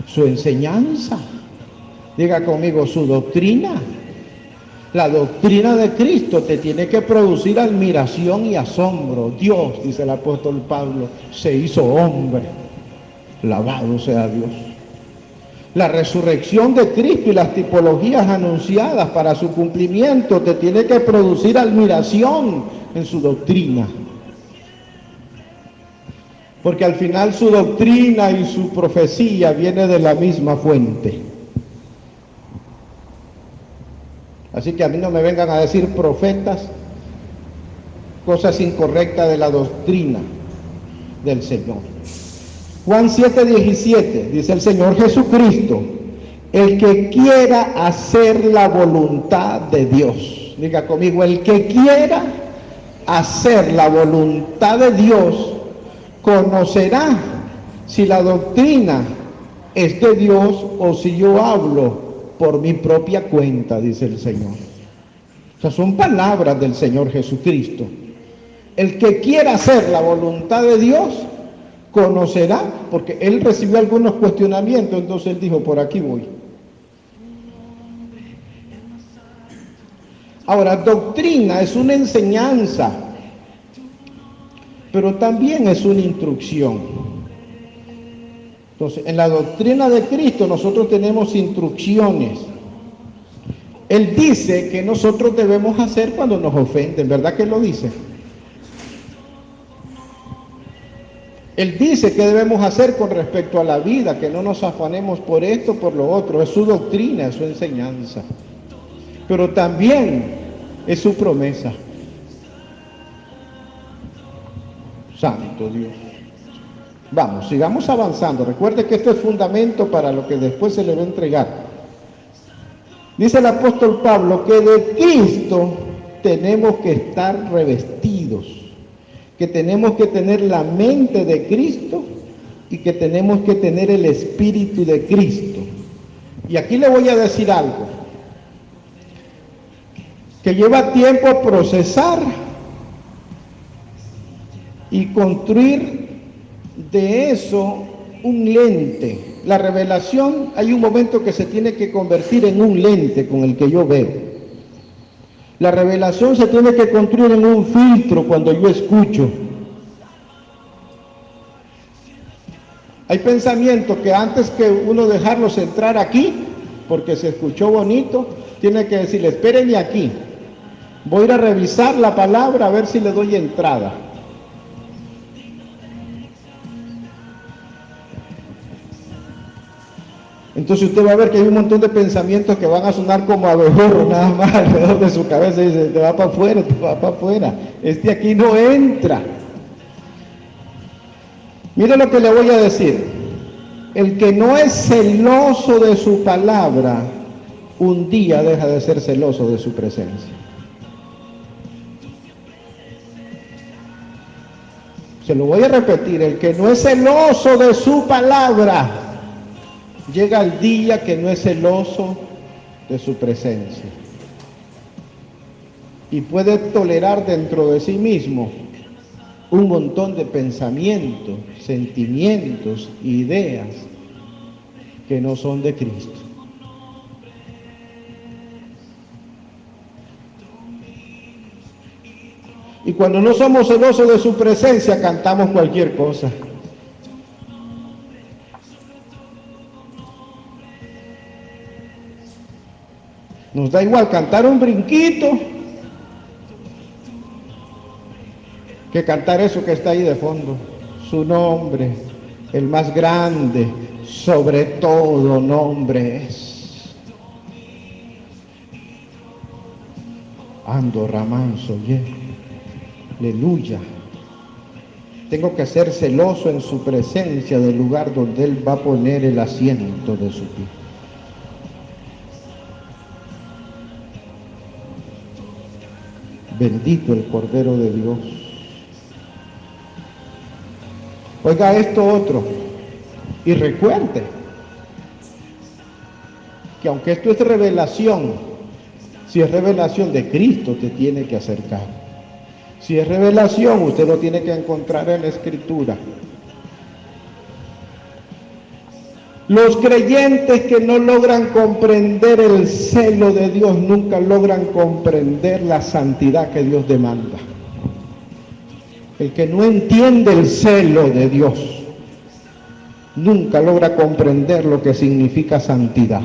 su enseñanza. Diga conmigo, su doctrina. La doctrina de Cristo te tiene que producir admiración y asombro. Dios, dice el apóstol Pablo, se hizo hombre. Alabado sea Dios. La resurrección de Cristo y las tipologías anunciadas para su cumplimiento te tiene que producir admiración en su doctrina. Porque al final su doctrina y su profecía viene de la misma fuente. Así que a mí no me vengan a decir profetas cosas incorrectas de la doctrina del Señor. Juan 7:17, dice el Señor Jesucristo, el que quiera hacer la voluntad de Dios. Diga conmigo, el que quiera hacer la voluntad de Dios, conocerá si la doctrina es de Dios o si yo hablo por mi propia cuenta, dice el Señor. O sea, son palabras del Señor Jesucristo. El que quiera hacer la voluntad de Dios, conocerá, porque él recibió algunos cuestionamientos, entonces él dijo, por aquí voy. Ahora, doctrina es una enseñanza, pero también es una instrucción. Entonces, en la doctrina de Cristo nosotros tenemos instrucciones. Él dice que nosotros debemos hacer cuando nos ofenden, ¿verdad que lo dice? Él dice que debemos hacer con respecto a la vida, que no nos afanemos por esto, por lo otro. Es su doctrina, es su enseñanza. Pero también es su promesa. Santo Dios. Vamos, sigamos avanzando. Recuerde que esto es fundamento para lo que después se le va a entregar. Dice el apóstol Pablo que de Cristo tenemos que estar revestidos, que tenemos que tener la mente de Cristo y que tenemos que tener el espíritu de Cristo. Y aquí le voy a decir algo que lleva tiempo procesar y construir de eso un lente. La revelación, hay un momento que se tiene que convertir en un lente con el que yo veo. La revelación se tiene que construir en un filtro cuando yo escucho. Hay pensamientos que antes que uno dejarlos entrar aquí, porque se escuchó bonito, tiene que decirle, espérenme aquí. Voy a ir a revisar la palabra a ver si le doy entrada. Entonces usted va a ver que hay un montón de pensamientos que van a sonar como abejorro nada más alrededor de su cabeza y dice, te va para afuera, te va para afuera. Este aquí no entra. Mire lo que le voy a decir. El que no es celoso de su palabra, un día deja de ser celoso de su presencia. Se lo voy a repetir, el que no es celoso de su palabra, llega el día que no es celoso de su presencia. Y puede tolerar dentro de sí mismo un montón de pensamientos, sentimientos, ideas que no son de Cristo. Y cuando no somos celosos de su presencia, cantamos cualquier cosa. Nos da igual cantar un brinquito que cantar eso que está ahí de fondo. Su nombre, el más grande, sobre todo nombre es. Ando ramanso, aleluya. Tengo que ser celoso en su presencia del lugar donde Él va a poner el asiento de su pie. Bendito el Cordero de Dios. Oiga esto otro. Y recuerde que aunque esto es revelación, si es revelación de Cristo, te tiene que acercar. Si es revelación, usted lo tiene que encontrar en la Escritura. Los creyentes que no logran comprender el celo de Dios nunca logran comprender la santidad que Dios demanda. El que no entiende el celo de Dios nunca logra comprender lo que significa santidad.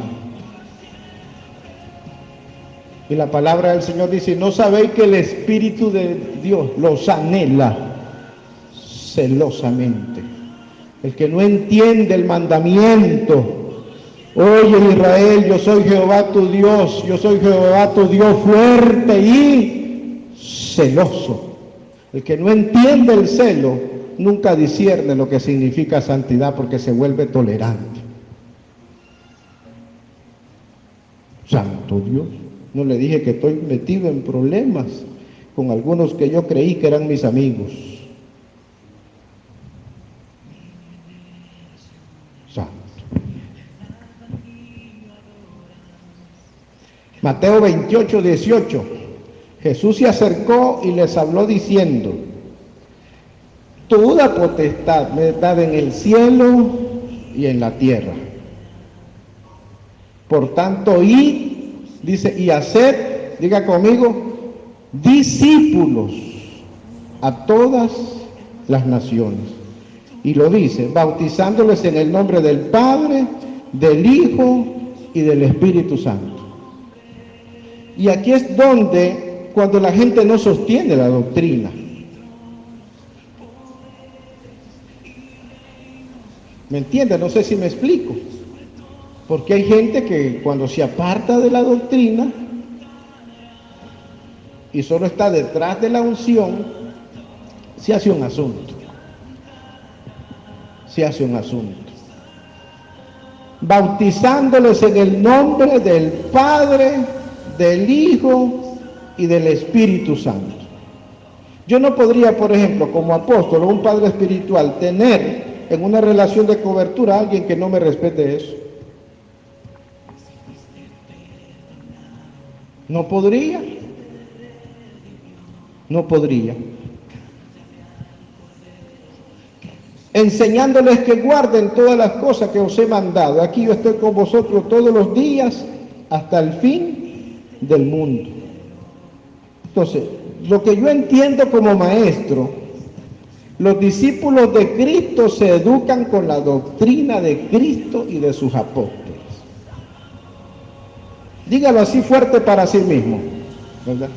Y la palabra del Señor dice, ¿no sabéis que el Espíritu de Dios los anhela celosamente? El que no entiende el mandamiento, oye Israel, yo soy Jehová tu Dios, yo soy Jehová tu Dios fuerte y celoso. El que no entiende el celo nunca discierne lo que significa santidad porque se vuelve tolerante. Santo Dios, no le dije que estoy metido en problemas con algunos que yo creí que eran mis amigos. Santo. Mateo 28, 18. Jesús se acercó y les habló diciendo: toda potestad me es dada en el cielo y en la tierra. Por tanto, id, dice, y haced, diga conmigo, discípulos a todas las naciones. Y lo dice, bautizándoles en el nombre del Padre, del Hijo y del Espíritu Santo. Y aquí es donde, cuando la gente no sostiene la doctrina, ¿me entiende? No sé si me explico. Porque hay gente que cuando se aparta de la doctrina y solo está detrás de la unción, se hace un asunto. Se hace un asunto. Bautizándoles en el nombre del Padre, del Hijo y del Espíritu Santo. Yo no podría, por ejemplo, como apóstol o un padre espiritual, tener en una relación de cobertura a alguien que no me respete eso. No podría. No podría. Enseñándoles que guarden todas las cosas que os he mandado. Aquí yo estoy con vosotros todos los días hasta el fin del mundo. Entonces, lo que yo entiendo como maestro, los discípulos de Cristo se educan con la doctrina de Cristo y de sus apóstoles. Dígalo así fuerte para sí mismo, ¿verdad?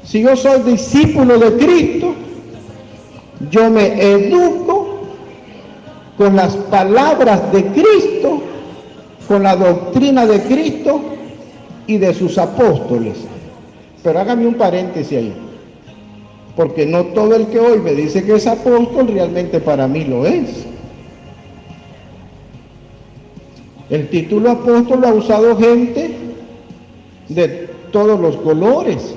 Si yo soy discípulo de Cristo, yo me educo con las palabras de Cristo, con la doctrina de Cristo y de sus apóstoles. Pero hágame un paréntesis ahí, porque no todo el que hoy me dice que es apóstol realmente para mí lo es. El título apóstol lo ha usado gente de todos los colores.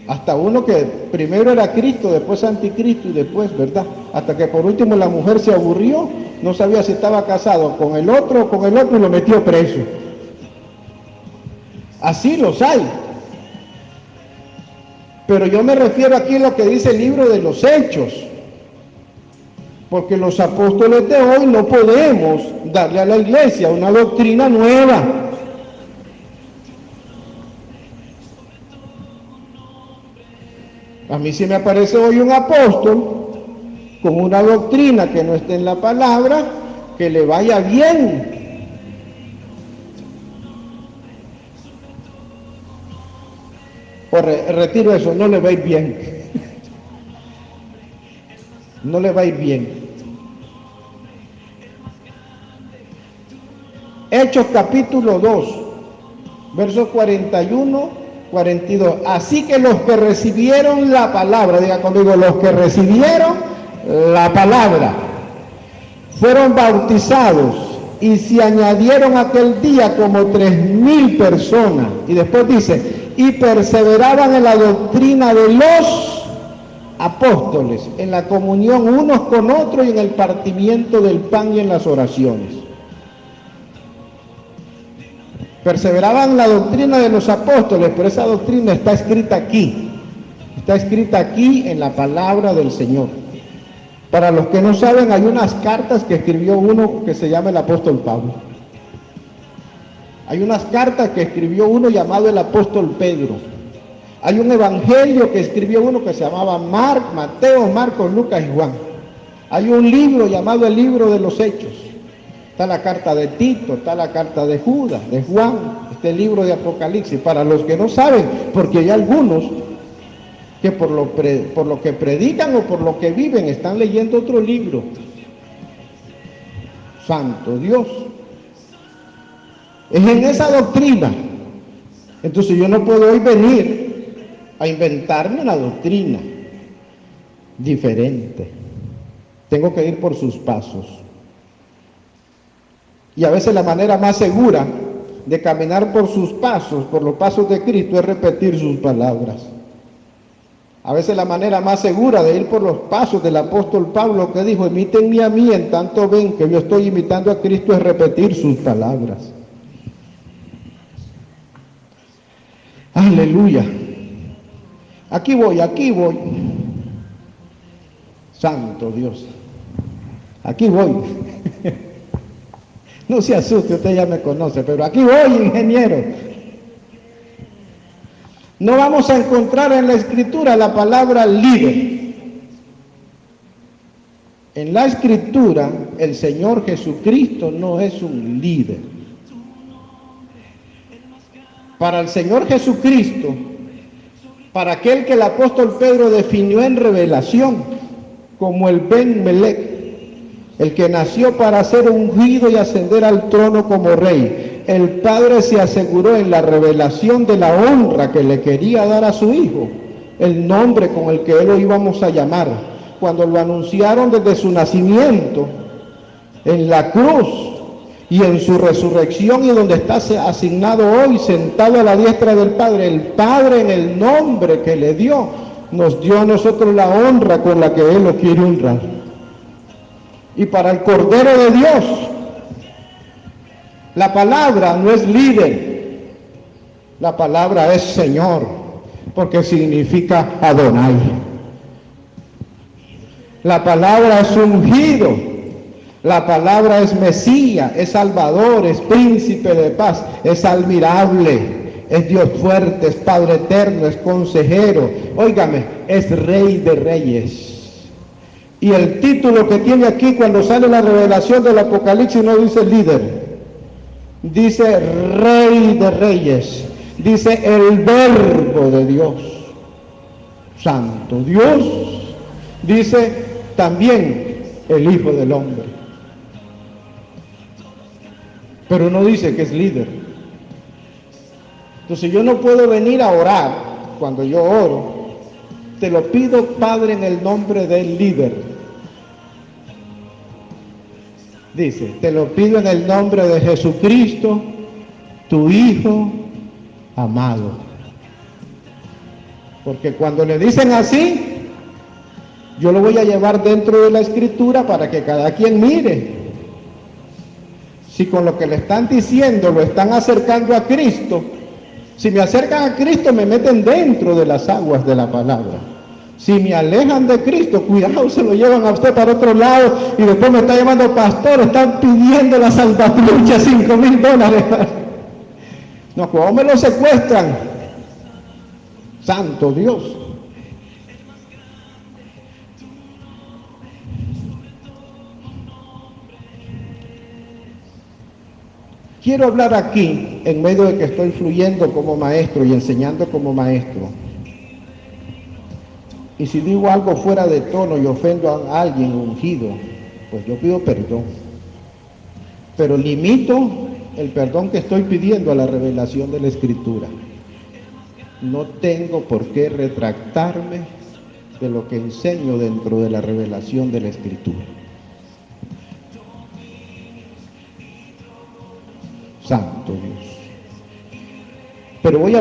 Hasta uno que primero era Cristo, después anticristo y después, ¿verdad? Hasta que por último la mujer se aburrió, no sabía si estaba casado con el otro y lo metió preso. Así los hay. Pero yo me refiero aquí a lo que dice el libro de los Hechos. Porque los apóstoles de hoy no podemos darle a la iglesia una doctrina nueva. A mí sí me aparece hoy un apóstol con una doctrina que no esté en la palabra, que le vaya bien. O retiro eso, no le va a ir bien. No le va a ir bien. Hechos capítulo 2, versos 41, 42. Así que los que recibieron la palabra, diga conmigo, los que recibieron la palabra, fueron bautizados y se añadieron aquel día como 3,000 personas. Y después dice, y perseveraban en la doctrina de los apóstoles, en la comunión unos con otros y en el partimiento del pan y en las oraciones. Perseveraban en la doctrina de los apóstoles, pero esa doctrina está escrita aquí en la palabra del Señor. Para los que no saben, hay unas cartas que escribió uno que se llama el apóstol Pablo. Hay unas cartas que escribió uno llamado el apóstol Pedro. Hay un evangelio que escribió uno que se llamaba Mateo, Marcos, Lucas y Juan. Hay un libro llamado el libro de los Hechos. Está la carta de Tito, está la carta de Judas, de Juan, está el libro de Apocalipsis. Para los que no saben, porque hay algunos que por lo que predican o por lo que viven están leyendo otro libro. Santo Dios. Es en esa doctrina. Entonces yo no puedo hoy venir a inventarme la doctrina. diferente. Tengo que ir por sus pasos. Y a veces la manera más segura de caminar por sus pasos, por los pasos de Cristo, es repetir sus palabras. A veces la manera más segura de ir por los pasos del apóstol Pablo, que dijo, imítenme a mí en tanto ven que yo estoy imitando a Cristo, es repetir sus palabras. Aleluya. Aquí voy. Santo Dios. Aquí voy. No se asuste, usted ya me conoce, pero aquí voy, ingeniero. No vamos a encontrar en la Escritura la palabra líder. En la Escritura, el Señor Jesucristo no es un líder. Para el Señor Jesucristo, para aquel que el apóstol Pedro definió en revelación como el Ben Melech, el que nació para ser ungido y ascender al trono como rey, el Padre se aseguró en la revelación de la honra que le quería dar a su Hijo, el nombre con el que él lo íbamos a llamar, cuando lo anunciaron desde su nacimiento, en la cruz y en su resurrección, y donde está asignado hoy, sentado a la diestra del Padre. El Padre, en el nombre que le dio, nos dio a nosotros la honra con la que él lo quiere honrar. Y para el Cordero de Dios, la palabra no es líder, la palabra es Señor, porque significa Adonai. La palabra es ungido, la palabra es Mesías, es Salvador, es Príncipe de paz, es admirable, es Dios fuerte, es Padre eterno, es consejero, óigame, es Rey de Reyes. Y el título que tiene aquí cuando sale la revelación del Apocalipsis no dice líder, dice Rey de Reyes, dice el Verbo de Dios, Santo Dios, dice también el Hijo del Hombre. Pero no dice que es líder. Entonces yo no puedo venir a orar cuando yo oro. Te lo pido, Padre, en el nombre del líder. Dice, te lo pido en el nombre de Jesucristo, tu Hijo amado. Porque cuando le dicen así, yo lo voy a llevar dentro de la Escritura para que cada quien mire. Si con lo que le están diciendo lo están acercando a Cristo, si me acercan a Cristo me meten dentro de las aguas de la palabra. Si me alejan de Cristo, cuidado, se lo llevan a usted para otro lado y después me está llamando pastor, están pidiendo la salvatrucha, $5,000. No, ¿cómo me lo secuestran? Santo Dios. Quiero hablar aquí, en medio de que estoy fluyendo como maestro y enseñando como maestro. Y si digo algo fuera de tono y ofendo a alguien ungido, pues yo pido perdón. Pero limito el perdón que estoy pidiendo a la revelación de la Escritura. No tengo por qué retractarme de lo que enseño dentro de la revelación de la Escritura. Santo Dios. Pero voy a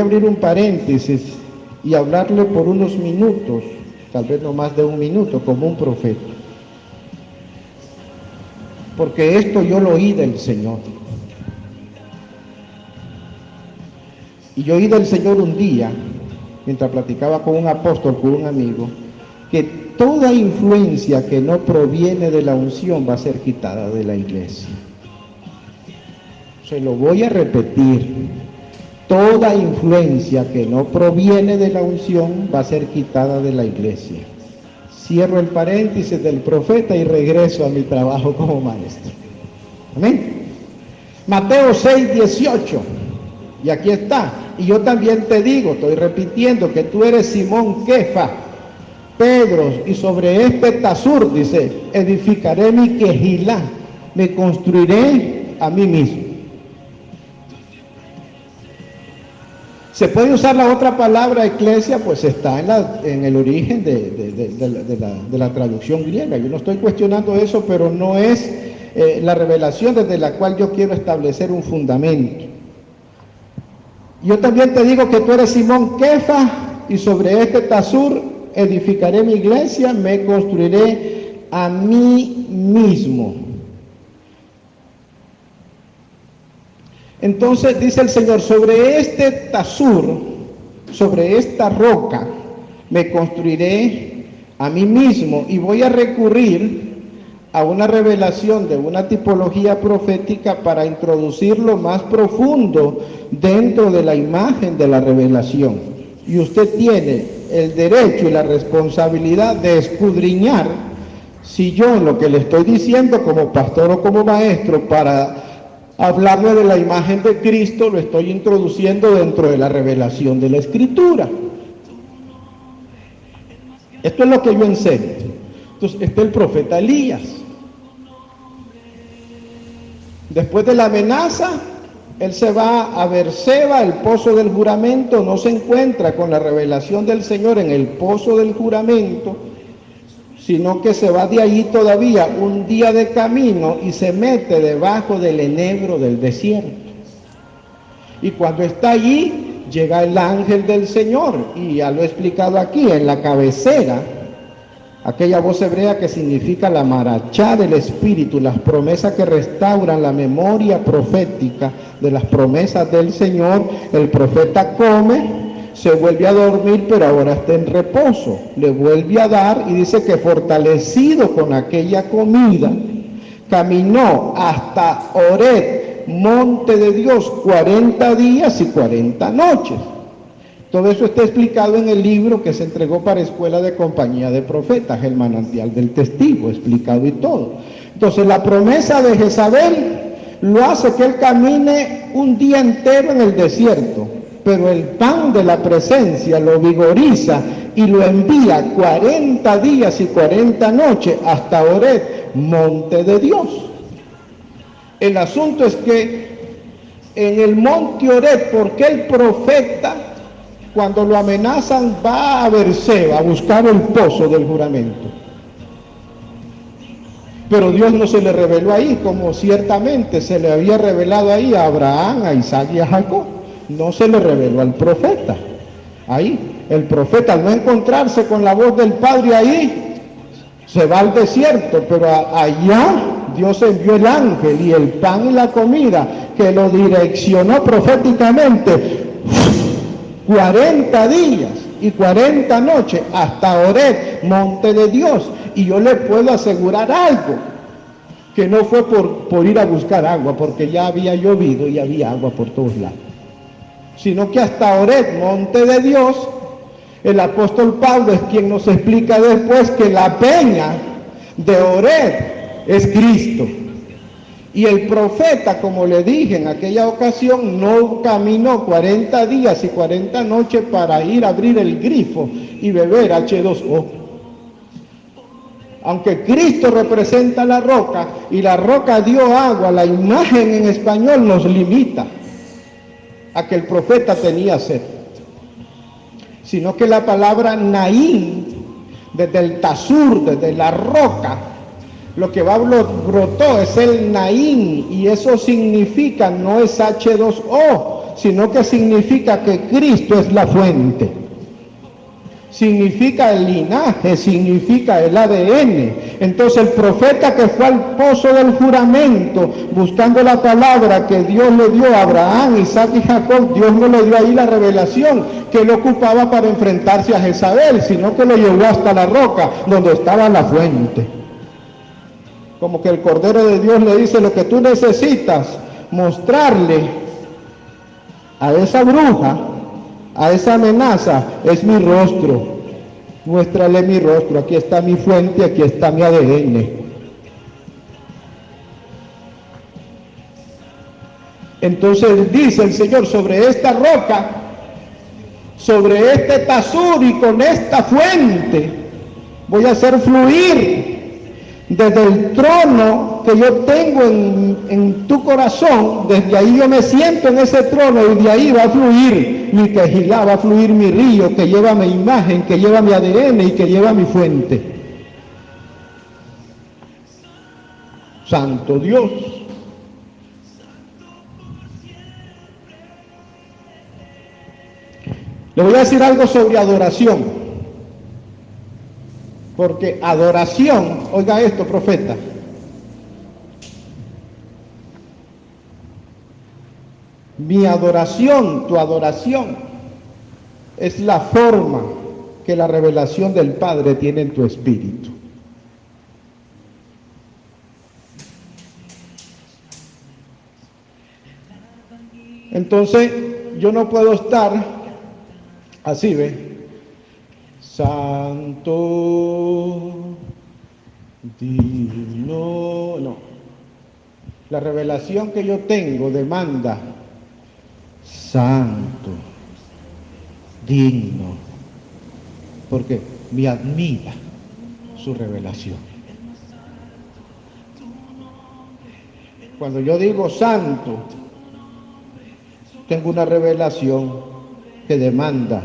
abrir un paréntesis y hablarle por unos minutos, tal vez no más de un minuto, como un profeta. Porque esto yo lo oí del Señor. Y yo oí del Señor un día, mientras platicaba con un apóstol, con un amigo, que toda influencia que no proviene de la unción va a ser quitada de la iglesia. Se lo voy a repetir. Toda influencia que no proviene de la unción va a ser quitada de la iglesia. Cierro el paréntesis del profeta y regreso a mi trabajo como maestro. Amén. Mateo 6:18. Y aquí está. Y yo también te digo, estoy repitiendo, que tú eres Simón Kefa, Pedro, y sobre este Tasur, dice, edificaré mi quejilá, me construiré a mí mismo. Se puede usar la otra palabra, eclesia, pues está en el origen de la traducción griega. Yo no estoy cuestionando eso, pero no es la revelación desde la cual yo quiero establecer un fundamento. Yo también te digo que tú eres Simón Kefa, y sobre este Tasur edificaré mi iglesia, me construiré a mí mismo. Entonces dice el Señor, sobre este Tasur, sobre esta roca, me construiré a mí mismo, y voy a recurrir a una revelación de una tipología profética para introducirlo más profundo dentro de la imagen de la revelación. Y usted tiene el derecho y la responsabilidad de escudriñar si yo en lo que le estoy diciendo como pastor o como maestro para hablarle de la imagen de Cristo lo estoy introduciendo dentro de la revelación de la Escritura. Esto es lo que yo enseño. Entonces está el profeta Elías. Después de la amenaza, él se va a Berseba, el pozo del juramento, no se encuentra con la revelación del Señor en el pozo del juramento, sino que se va de allí todavía un día de camino y se mete debajo del enebro del desierto. Y cuando está allí, llega el ángel del Señor, y ya lo he explicado aquí, en la cabecera, aquella voz hebrea que significa la marachá del Espíritu, las promesas que restauran la memoria profética de las promesas del Señor. El profeta come, se vuelve a dormir, pero ahora está en reposo, le vuelve a dar, y dice que fortalecido con aquella comida, caminó hasta Horeb, monte de Dios, 40 días y 40 noches. Todo eso está explicado en el libro que se entregó para Escuela de Compañía de Profetas, el manantial del testigo, explicado y todo. Entonces la promesa de Jezabel lo hace que él camine un día entero en el desierto, pero el pan de la presencia lo vigoriza y lo envía 40 días y 40 noches hasta Horeb, monte de Dios. El asunto es que en el monte Horeb, ¿por qué el profeta, cuando lo amenazan, va a Berseba a buscar el pozo del juramento? Pero Dios no se le reveló ahí, como ciertamente se le había revelado ahí a Abraham, a Isaac y a Jacob. No se le reveló al profeta. Ahí, el profeta, al no encontrarse con la voz del Padre ahí, se va al desierto, pero allá Dios envió el ángel y el pan y la comida que lo direccionó proféticamente 40 días y 40 noches hasta Horeb, monte de Dios. Y yo le puedo asegurar algo, que no fue por ir a buscar agua, porque ya había llovido y había agua por todos lados, sino que hasta Horeb, monte de Dios, el apóstol Pablo es quien nos explica después que la peña de Horeb es Cristo. Y el profeta, como le dije en aquella ocasión, no caminó 40 días y 40 noches para ir a abrir el grifo y beber H2O. Aunque Cristo representa la roca y la roca dio agua, la imagen en español nos limita a que el profeta tenía sed. Sino que la palabra Naín, desde el Tasur, desde la roca, lo que brotó es el Naín, y eso significa, no es H2O, sino que significa que Cristo es la fuente. Significa el linaje, significa el ADN. Entonces el profeta que fue al pozo del juramento buscando la palabra que Dios le dio a Abraham, Isaac y Jacob, Dios no le dio ahí la revelación que él ocupaba para enfrentarse a Jezabel, sino que lo llevó hasta la roca donde estaba la fuente. Como que el Cordero de Dios le dice: lo que tú necesitas mostrarle a esa bruja, a esa amenaza, es mi rostro. Muéstrale mi rostro, aquí está mi fuente, aquí está mi ADN. Entonces dice el Señor: sobre esta roca, sobre este Tasur y con esta fuente voy a hacer fluir Desde el trono que yo tengo en tu corazón, desde ahí yo me siento en ese trono y de ahí va a fluir mi quejilá, va a fluir mi río que lleva mi imagen, que lleva mi ADN y que lleva mi fuente. Santo Dios. Le voy a decir algo sobre adoración. Porque adoración, oiga esto, profeta. Mi adoración, tu adoración, es la forma que la revelación del Padre tiene en tu espíritu. Entonces, yo no puedo estar así, ¿ve? Santo, digno, no. La revelación que yo tengo demanda santo, digno, porque me admira su revelación. Cuando yo digo santo, tengo una revelación que demanda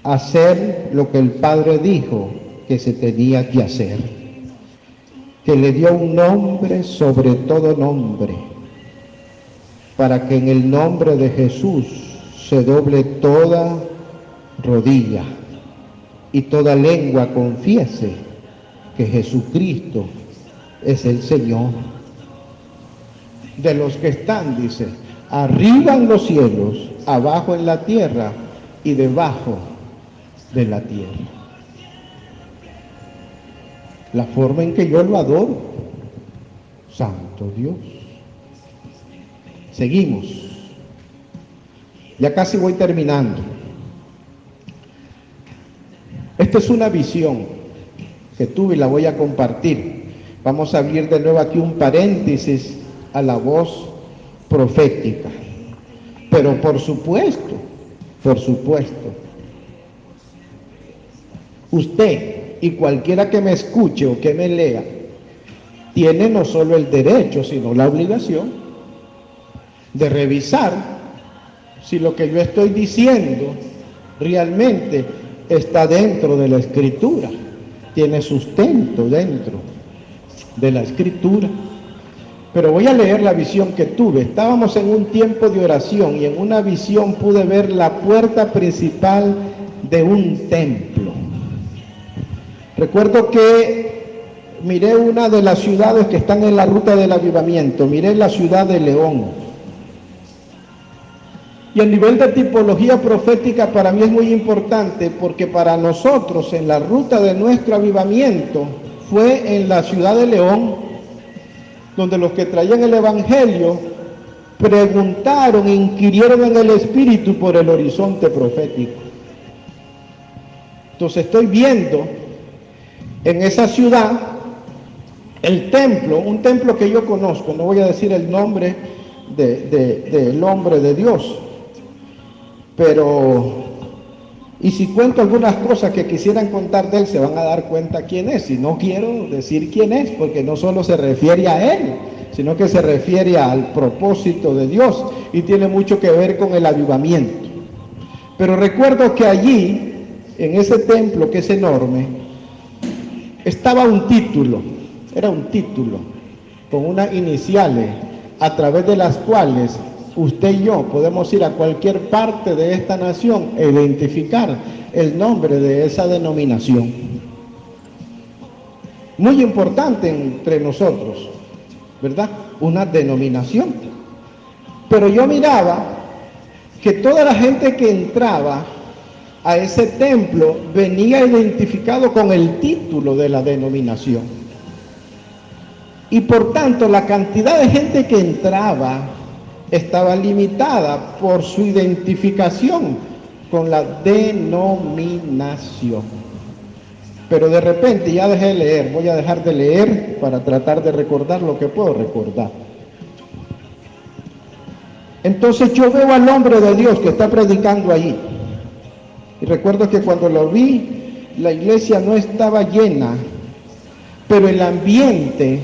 hacer lo que el Padre dijo que se tenía que hacer, que le dio un nombre sobre todo nombre, para que en el nombre de Jesús se doble toda rodilla y toda lengua confiese que Jesucristo es el Señor. De los que están, dice, arriba en los cielos, abajo en la tierra y debajo de la tierra. La forma en que yo lo adoro, Santo Dios. Seguimos. Ya casi voy terminando. Esta es una visión que tuve y la voy a compartir. Vamos a abrir de nuevo aquí un paréntesis a la voz profética. Pero por supuesto, usted y cualquiera que me escuche o que me lea, tiene no solo el derecho, sino la obligación de revisar si lo que yo estoy diciendo realmente está dentro de la Escritura, tiene sustento dentro de la Escritura. Pero voy a leer la visión que tuve. Estábamos en un tiempo de oración y en una visión pude ver la puerta principal de un templo. Recuerdo que miré una de las ciudades que están en la ruta del avivamiento, miré la ciudad de León. Y el nivel de tipología profética para mí es muy importante porque para nosotros en la ruta de nuestro avivamiento fue en la ciudad de León, donde los que traían el evangelio preguntaron, inquirieron en el espíritu por el horizonte profético. Entonces estoy viendo en esa ciudad el templo, un templo que yo conozco, no voy a decir el nombre del hombre de Dios, pero, y si cuento algunas cosas que quisieran contar de él, se van a dar cuenta quién es, y no quiero decir quién es, porque no solo se refiere a él, sino que se refiere al propósito de Dios, y tiene mucho que ver con el avivamiento. Pero recuerdo que allí, en ese templo que es enorme, estaba un título, era un título, con unas iniciales, a través de las cuales usted y yo podemos ir a cualquier parte de esta nación e identificar el nombre de esa denominación. Muy importante entre nosotros, ¿verdad? Una denominación. Pero yo miraba que toda la gente que entraba a ese templo venía identificado con el título de la denominación. Y por tanto la cantidad de gente que entraba estaba limitada por su identificación con la denominación. Pero de repente ya dejé de leer, voy a dejar de leer para tratar de recordar lo que puedo recordar. Entonces yo veo al hombre de Dios que está predicando ahí. Y recuerdo que cuando lo vi, la iglesia no estaba llena, pero el ambiente,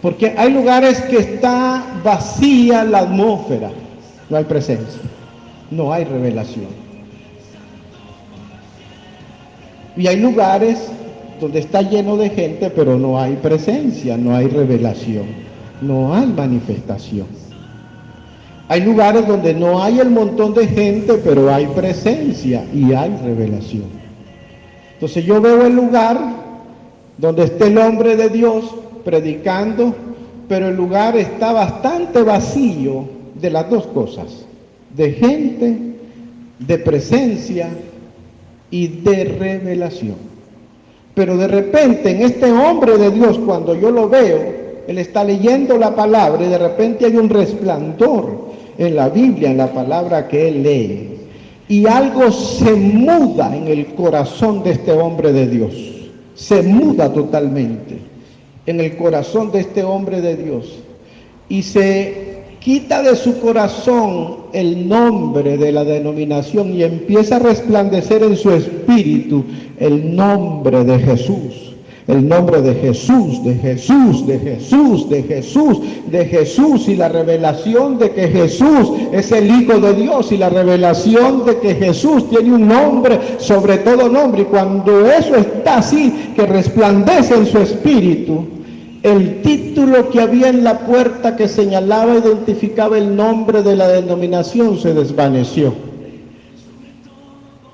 porque hay lugares que está vacía la atmósfera, no hay presencia, no hay revelación. Y hay lugares donde está lleno de gente, pero no hay presencia, no hay revelación, no hay manifestación. Hay lugares donde no hay el montón de gente, pero hay presencia y hay revelación. Entonces yo veo el lugar donde está el hombre de Dios predicando, pero el lugar está bastante vacío de las dos cosas, de gente, de presencia y de revelación. Pero de repente en este hombre de Dios, cuando yo lo veo, él está leyendo la palabra y de repente hay un resplandor en la Biblia, en la palabra que él lee. Y algo se muda en el corazón de este hombre de Dios. Se muda totalmente en el corazón de este hombre de Dios. Y se quita de su corazón el nombre de la denominación y empieza a resplandecer en su espíritu el nombre de Jesús. El nombre de Jesús, de Jesús, de Jesús, de Jesús, de Jesús, y la revelación de que Jesús es el Hijo de Dios, y la revelación de que Jesús tiene un nombre sobre todo nombre. Y cuando eso está así, que resplandece en su espíritu, el título que había en la puerta que señalaba, identificaba el nombre de la denominación, se desvaneció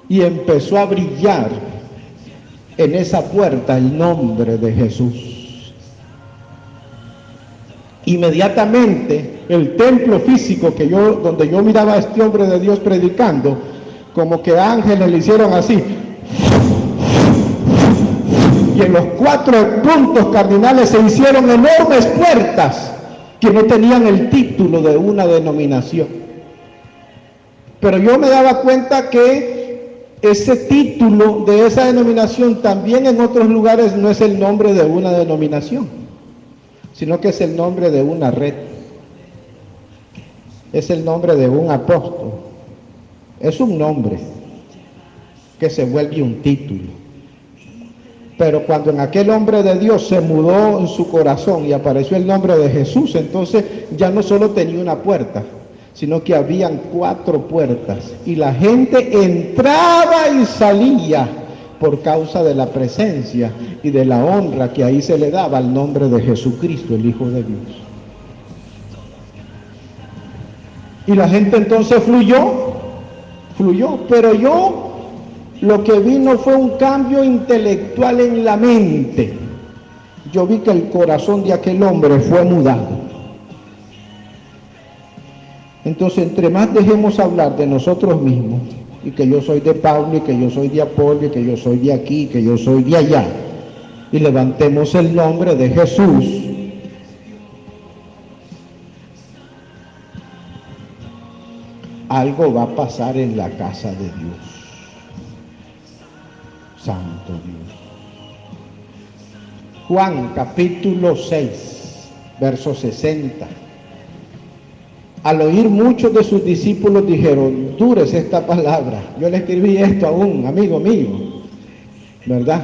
y empezó a brillar en esa puerta el nombre de Jesús. Inmediatamente el templo físico donde yo miraba a este hombre de Dios predicando, como que ángeles le hicieron así, y en los 4 puntos cardinales se hicieron enormes puertas que no tenían el título de una denominación. Pero yo me daba cuenta que ese título de esa denominación también en otros lugares no es el nombre de una denominación, sino que es el nombre de una red, es el nombre de un apóstol, es un nombre que se vuelve un título. Pero cuando en aquel hombre de Dios se mudó en su corazón y apareció el nombre de Jesús, entonces ya no solo tenía una puerta, sino que habían 4 puertas y la gente entraba y salía por causa de la presencia y de la honra que ahí se le daba al nombre de Jesucristo, el Hijo de Dios. Y la gente entonces fluyó, pero lo que vi no fue un cambio intelectual en la mente. Yo vi que el corazón de aquel hombre fue mudado. Entonces, entre más dejemos hablar de nosotros mismos, y que yo soy de Pablo, y que yo soy de Apolo, y que yo soy de aquí, y que yo soy de allá, y levantemos el nombre de Jesús, algo va a pasar en la casa de Dios. Santo Dios. Juan capítulo 6, verso 60. Al oír muchos de sus discípulos dijeron, dura es esta palabra. Yo le escribí esto a un amigo mío, ¿verdad?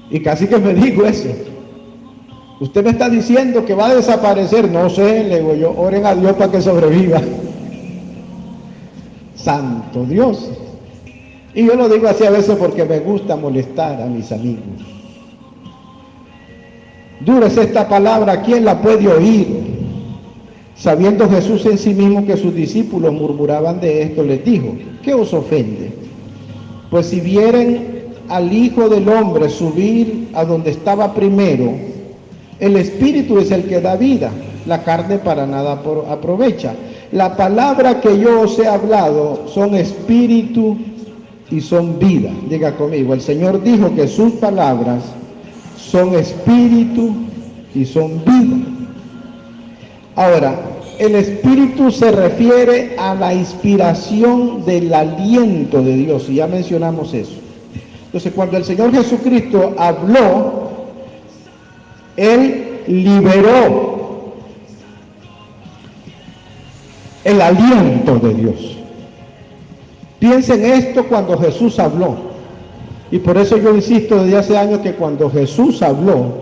Y casi que me dijo eso. Usted me está diciendo que va a desaparecer. No sé, le digo yo, oren a Dios para que sobreviva. Santo Dios. Y yo lo digo así a veces porque me gusta molestar a mis amigos. Dura es esta palabra, ¿quién la puede oír? Sabiendo Jesús en sí mismo que sus discípulos murmuraban de esto, les dijo, ¿qué os ofende? Pues si vieren al Hijo del Hombre subir a donde estaba primero, el Espíritu es el que da vida, la carne para nada aprovecha. La palabra que yo os he hablado son espíritu y son vida. Diga conmigo, el Señor dijo que sus palabras son espíritu y son vida. Ahora, el espíritu se refiere a la inspiración del aliento de Dios, y ya mencionamos eso. Entonces, cuando el Señor Jesucristo habló, Él liberó el aliento de Dios. Piensen esto cuando Jesús habló. Y por eso yo insisto desde hace años que cuando Jesús habló,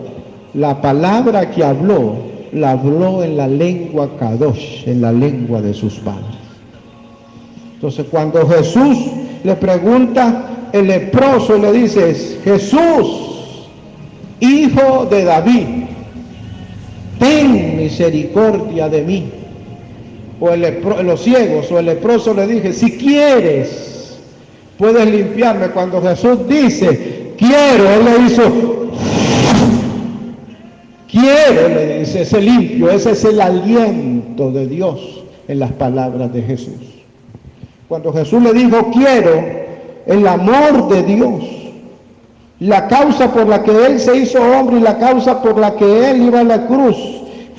la palabra que habló, la habló en la lengua Kadosh, en la lengua de sus padres. Entonces cuando Jesús le pregunta, el leproso le dice, Jesús, hijo de David, ten misericordia de mí. O los ciegos o el leproso le dije, si quieres, puedes limpiarme. Cuando Jesús dice, quiero, él le hizo, quiero, le dice, ese limpio, ese es el aliento de Dios en las palabras de Jesús. Cuando Jesús le dijo, quiero, el amor de Dios, la causa por la que Él se hizo hombre y la causa por la que Él iba a la cruz,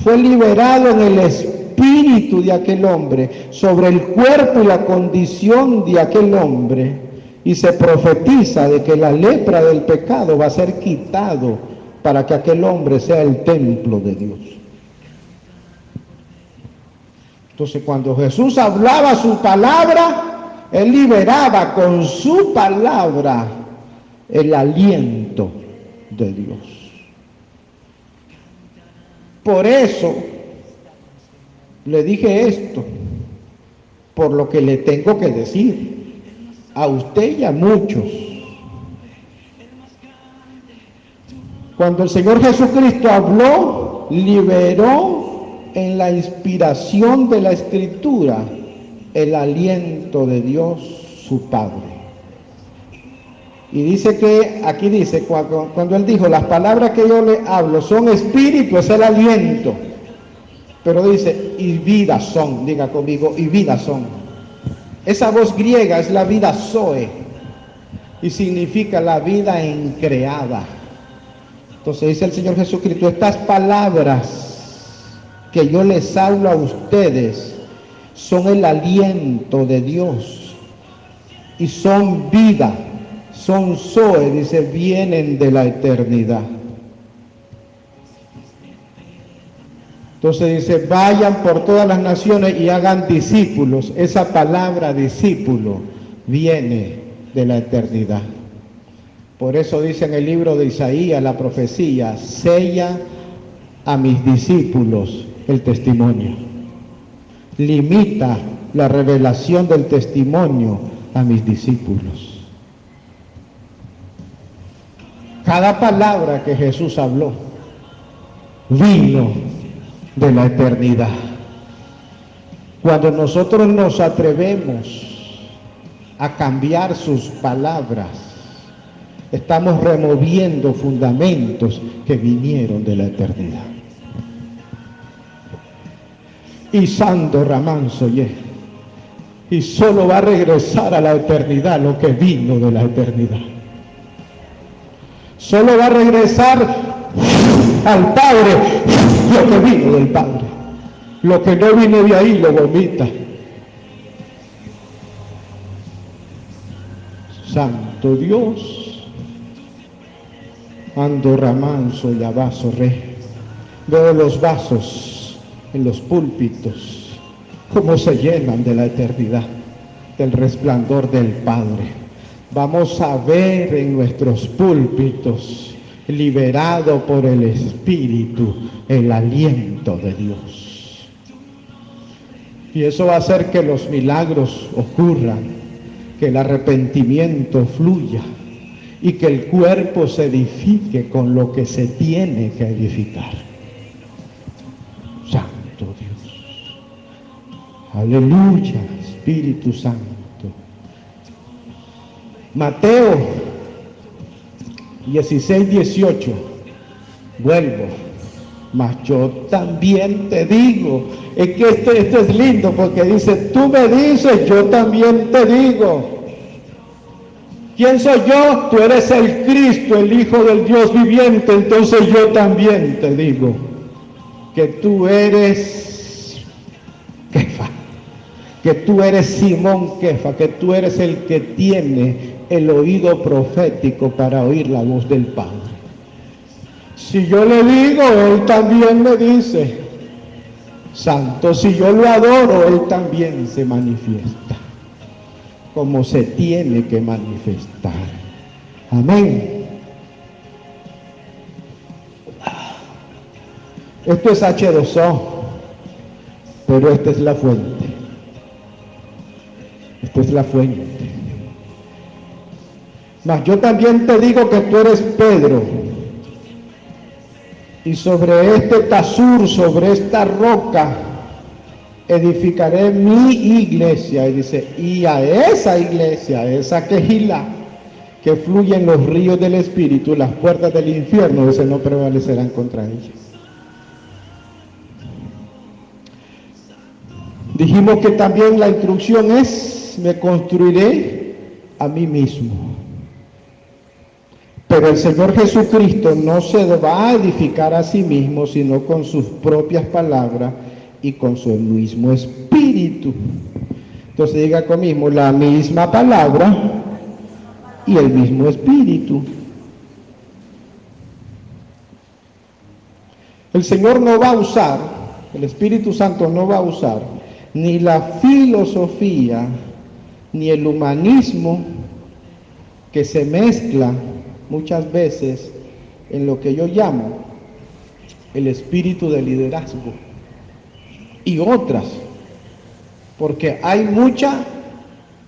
fue liberado en el espíritu de aquel hombre, sobre el cuerpo y la condición de aquel hombre, y se profetiza de que la lepra del pecado va a ser quitado para que aquel hombre sea el templo de Dios. Entonces cuando Jesús hablaba su palabra, Él liberaba con su palabra el aliento de Dios. Por eso le dije esto, por lo que le tengo que decir a usted y a muchos. Cuando el Señor Jesucristo habló, liberó en la inspiración de la Escritura el aliento de Dios, su Padre. Y dice que, aquí dice, cuando Él dijo, las palabras que yo le hablo son espíritu, es el aliento. Pero dice, y vida son, diga conmigo, y vida son. Esa voz griega es la vida zoe, y significa la vida increada. Entonces dice el Señor Jesucristo, estas palabras que yo les hablo a ustedes son el aliento de Dios y son vida, son zoe, dice, vienen de la eternidad. Entonces dice, vayan por todas las naciones y hagan discípulos. Esa palabra discípulo viene de la eternidad. Por eso dice en el libro de Isaías, la profecía, sella a mis discípulos el testimonio. Limita la revelación del testimonio a mis discípulos. Cada palabra que Jesús habló vino de la eternidad. Cuando nosotros nos atrevemos a cambiar sus palabras, estamos removiendo fundamentos que vinieron de la eternidad. Y Santo Ramán Soye, y solo va a regresar a la eternidad lo que vino de la eternidad. Solo va a regresar al Padre lo que vino del Padre. Lo que no vino de ahí lo vomita. Santo Dios, Ando Ramanso y Abaso Re. Veo los vasos en los púlpitos, cómo se llenan de la eternidad, del resplandor del Padre. Vamos a ver en nuestros púlpitos, liberado por el Espíritu, el aliento de Dios. Y eso va a hacer que los milagros ocurran, que el arrepentimiento fluya y que el cuerpo se edifique con lo que se tiene que edificar. Santo Dios. Aleluya, Espíritu Santo. Mateo 16:18. Vuelvo. Mas yo también te digo. Es que esto es lindo porque dice, tú me dices, yo también te digo. ¿Quién soy yo? Tú eres el Cristo, el Hijo del Dios viviente. Entonces yo también te digo que tú eres Kefa, que tú eres Simón Kefa, que tú eres el que tiene el oído profético para oír la voz del Padre. Si yo le digo, Él también me dice, Santo. Si yo lo adoro, Él también se manifiesta como se tiene que manifestar. Amén. Esto es H2O, pero esta es la fuente. Esta es la fuente. Mas yo también te digo que tú eres Pedro, y sobre este tasur, sobre esta roca, edificaré mi iglesia. Y dice, y a esa iglesia, a esa quejilá, que fluyen los ríos del Espíritu, las puertas del infierno, dice, no prevalecerán contra ella. Dijimos que también la instrucción es, me construiré a mí mismo. Pero el Señor Jesucristo no se va a edificar a sí mismo, sino con sus propias palabras y con su mismo espíritu. Entonces diga conmigo, la misma palabra y el mismo espíritu. El Señor no va a usar, el Espíritu Santo no va a usar ni la filosofía ni el humanismo que se mezcla muchas veces en lo que yo llamo el espíritu de liderazgo y otras, porque hay mucha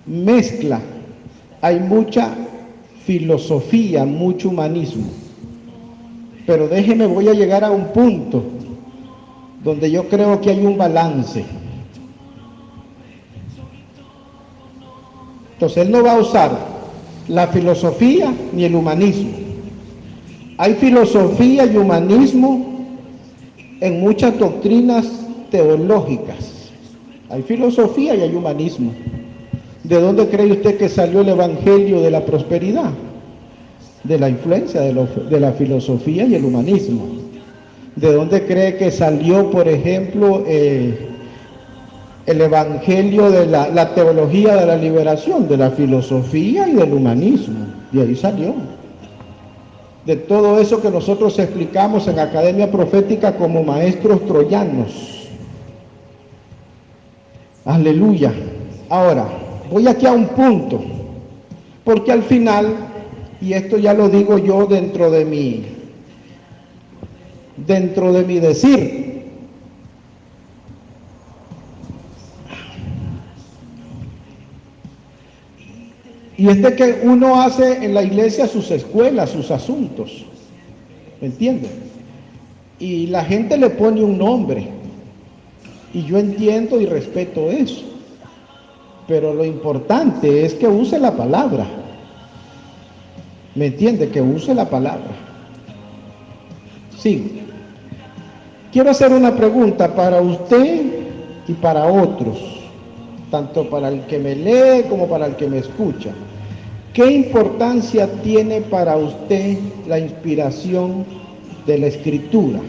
mezcla, hay mucha filosofía, mucho humanismo. Pero déjeme, voy a llegar a un punto donde yo creo que hay un balance. Entonces él no va a usar la filosofía ni el humanismo. Hay filosofía y humanismo en muchas doctrinas teológicas. Hay filosofía y hay humanismo. ¿De dónde cree usted que salió el evangelio de la prosperidad? De la influencia de la filosofía y el humanismo. ¿De dónde cree que salió, por ejemplo, el evangelio de la teología de la liberación? De la filosofía y del humanismo. De ahí salió. De todo eso que nosotros explicamos en Academia Profética como maestros troyanos. Aleluya. Ahora, voy aquí a un punto, porque al final, y esto ya lo digo yo dentro de mi decir, y es de que uno hace en la iglesia sus escuelas, sus asuntos, ¿me entienden? Y la gente le pone un nombre, y yo entiendo y respeto eso, pero lo importante es que use la palabra, ¿me entiende? Que use la palabra. Sí. Quiero hacer una pregunta para usted y para otros, tanto para el que me lee como para el que me escucha. ¿Qué importancia tiene para usted la inspiración de la Escritura?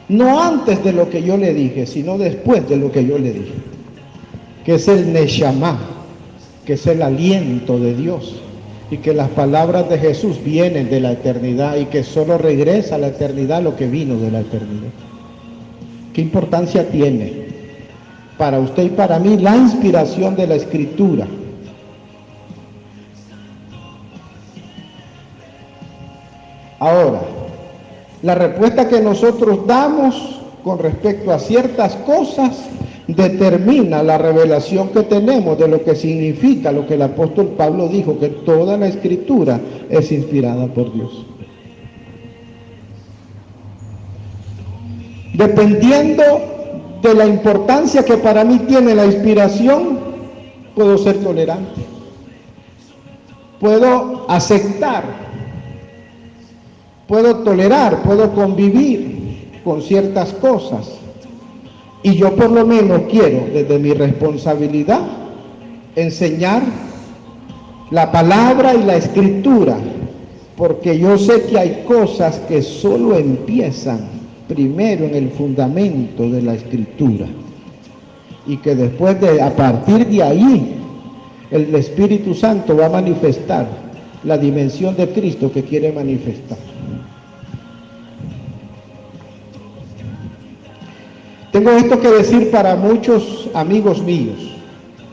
No antes de lo que yo le dije, sino después de lo que yo le dije, que es el Neshama, que es el aliento de Dios, y que las palabras de Jesús vienen de la eternidad y que solo regresa a la eternidad lo que vino de la eternidad. ¿Qué importancia tiene para usted y para mí la inspiración de la Escritura? Ahora, la respuesta que nosotros damos con respecto a ciertas cosas determina la revelación que tenemos de lo que significa lo que el apóstol Pablo dijo, que toda la Escritura es inspirada por Dios. Dependiendo de la importancia que para mí tiene la inspiración, puedo ser tolerante, puedo aceptar, puedo tolerar, puedo convivir con ciertas cosas. Y yo por lo menos quiero, desde mi responsabilidad, enseñar la palabra y la Escritura, porque yo sé que hay cosas que solo empiezan primero en el fundamento de la Escritura, y que después a partir de ahí, el Espíritu Santo va a manifestar la dimensión de Cristo que quiere manifestar. Tengo esto que decir para muchos amigos míos,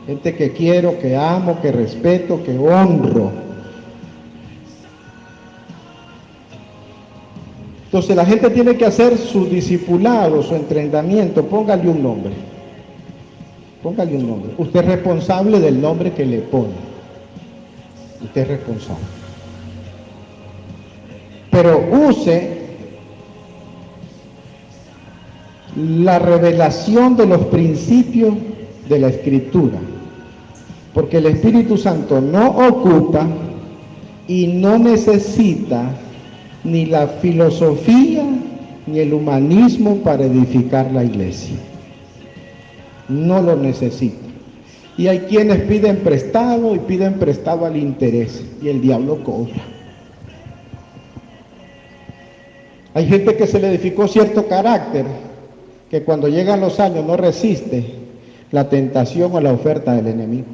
gente que quiero, que amo, que respeto, que honro. Entonces la gente tiene que hacer su discipulado, su entrenamiento. Póngale un nombre. Póngale un nombre. Usted es responsable del nombre que le pone. Usted es responsable. Pero use la revelación de los principios de la Escritura. Porque el Espíritu Santo no ocupa y no necesita ni la filosofía ni el humanismo para edificar la iglesia. No lo necesita. Y hay quienes piden prestado y piden prestado al interés y el diablo cobra. Hay gente que se le edificó cierto carácter que cuando llegan los años no resiste la tentación o la oferta del enemigo.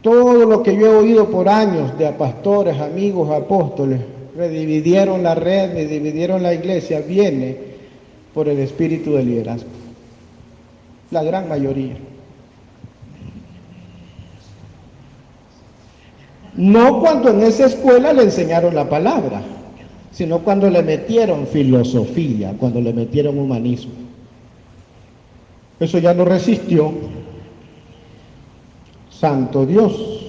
Todo lo que yo he oído por años de pastores, amigos, apóstoles, redividieron la red, redividieron la iglesia, viene por el espíritu de liderazgo. La gran mayoría. No cuando en esa escuela le enseñaron la palabra, sino cuando le metieron filosofía, cuando le metieron humanismo. Eso ya no resistió. Santo Dios.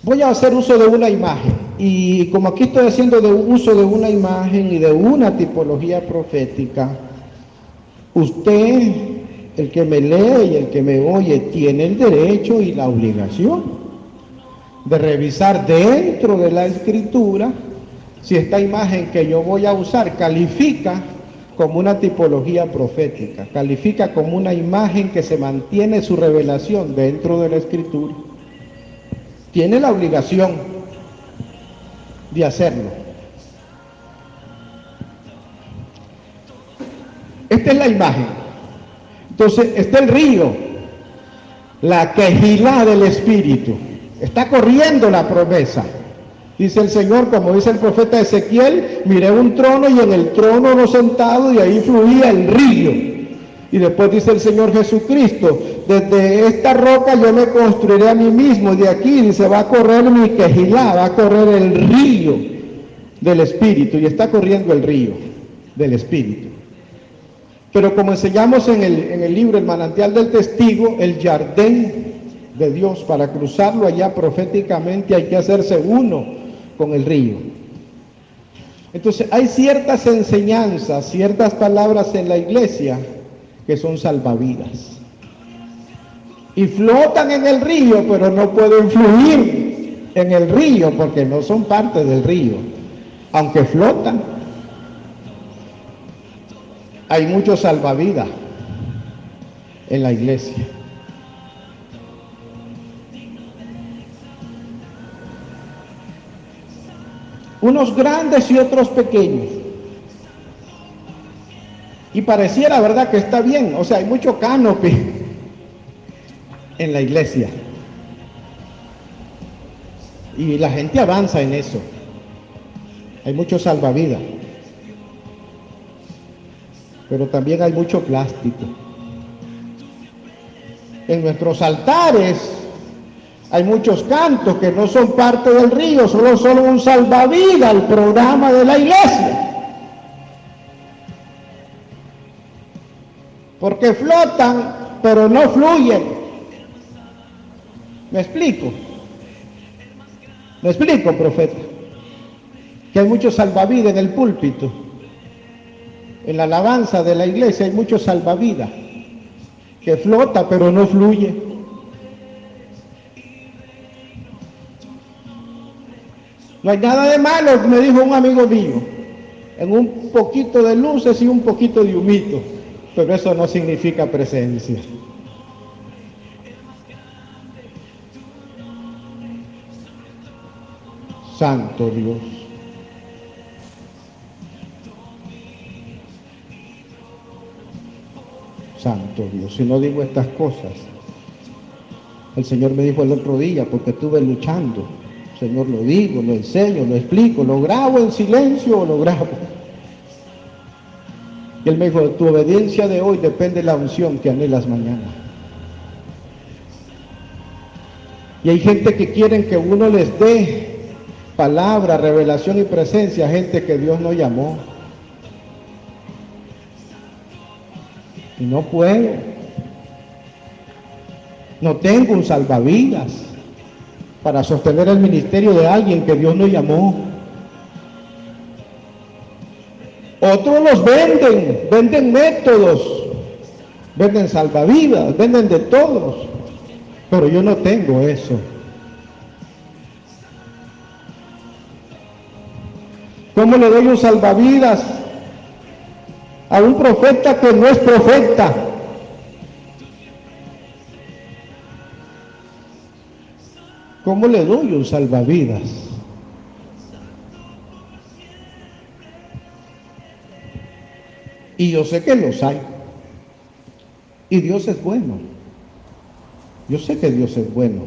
Voy a hacer uso de una imagen, y como aquí estoy haciendo uso de una imagen y de una tipología profética, usted, el que me lee y el que me oye, tiene el derecho y la obligación de revisar dentro de la Escritura si esta imagen que yo voy a usar califica como una tipología profética, califica como una imagen que se mantiene su revelación dentro de la Escritura. Tiene la obligación de hacerlo. Esta es la imagen. Entonces está el río, la quejilá del Espíritu. Está corriendo la promesa. Dice el Señor, como dice el profeta Ezequiel, miré un trono y en el trono uno sentado y ahí fluía el río. Y después dice el Señor Jesucristo, desde esta roca yo me construiré a mí mismo. De aquí dice, va a correr mi quejilá, va a correr el río del Espíritu. Y está corriendo el río del Espíritu. Pero como enseñamos en el libro El manantial del testigo, el jardín de Dios, para cruzarlo allá proféticamente hay que hacerse uno con el río. Entonces hay ciertas enseñanzas, ciertas palabras en la iglesia que son salvavidas. Y flotan en el río, pero no pueden fluir en el río porque no son parte del río. Aunque flotan, hay muchos salvavidas en la iglesia. Unos grandes y otros pequeños. Y pareciera, ¿verdad?, que está bien. O sea, hay mucho canopy en la iglesia. Y la gente avanza en eso. Hay mucho salvavidas. Pero también hay mucho plástico. En nuestros altares hay muchos cantos que no son parte del río, solo son un salvavidas al programa de la iglesia. Porque flotan, pero no fluyen. ¿Me explico? ¿Me explico, profeta? Que hay muchos salvavidas en el púlpito. En la alabanza de la iglesia hay muchos salvavidas. Que flota, pero no fluye. No hay nada de malo, me dijo un amigo mío, en un poquito de luces y un poquito de humito, pero eso no significa presencia. Santo Dios. Santo Dios, si no digo estas cosas, el Señor me dijo el otro día, porque estuve luchando. Señor, lo digo, lo enseño, lo explico, lo grabo en silencio o lo grabo. Y Él me dijo, tu obediencia de hoy depende de la unción que anhelas mañana. Y hay gente que quieren que uno les dé palabra, revelación y presencia, gente que Dios no llamó. Y no puedo. No tengo un salvavidas para sostener el ministerio de alguien que Dios no llamó. Otros los venden métodos, venden salvavidas, venden de todos, pero yo no tengo eso. ¿Cómo le doy un salvavidas a un profeta que no es profeta? ¿Cómo le doy un salvavidas? Y yo sé que los hay. Y Dios es bueno. Yo sé que Dios es bueno.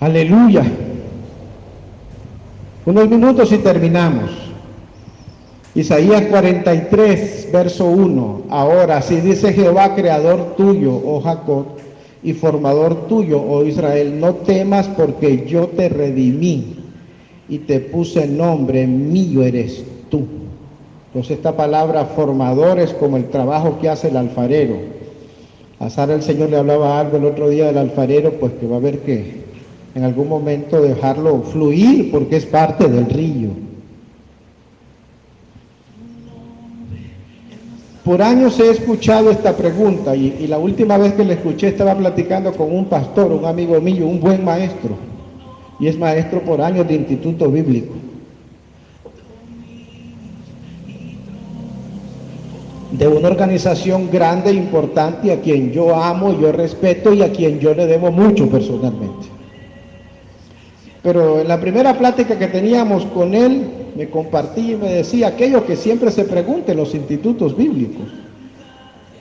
Aleluya. Unos minutos y terminamos. Isaías 43, verso 1. Ahora, así dice Jehová, creador tuyo, oh Jacob, y formador tuyo, oh Israel, no temas porque yo te redimí y te puse nombre, mío eres tú. Entonces esta palabra formador es como el trabajo que hace el alfarero. A Sara el Señor le hablaba algo el otro día del alfarero, pues que va a haber que en algún momento dejarlo fluir porque es parte del río. Por años he escuchado esta pregunta y la última vez que la escuché estaba platicando con un pastor, un amigo mío, un buen maestro, y es maestro por años de instituto bíblico. De una organización grande e importante a quien yo amo, yo respeto y a quien yo le debo mucho personalmente. Pero en la primera plática que teníamos con él, me compartí y me decía aquello que siempre se pregunta en los institutos bíblicos.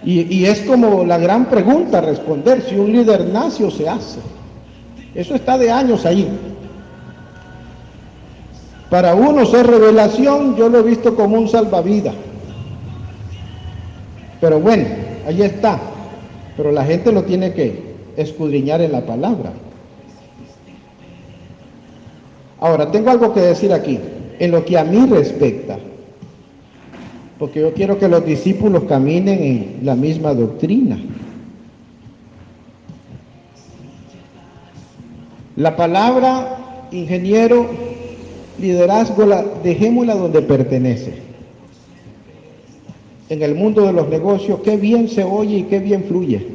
Y es como la gran pregunta a responder, si un líder nace o se hace. Eso está de años ahí. Para unos es revelación, yo lo he visto como un salvavidas. Pero bueno, ahí está. Pero la gente lo tiene que escudriñar en la palabra. Ahora, tengo algo que decir aquí, en lo que a mí respecta. Porque yo quiero que los discípulos caminen en la misma doctrina. La palabra, ingeniero, liderazgo, dejémosla donde pertenece. En el mundo de los negocios, qué bien se oye y qué bien fluye.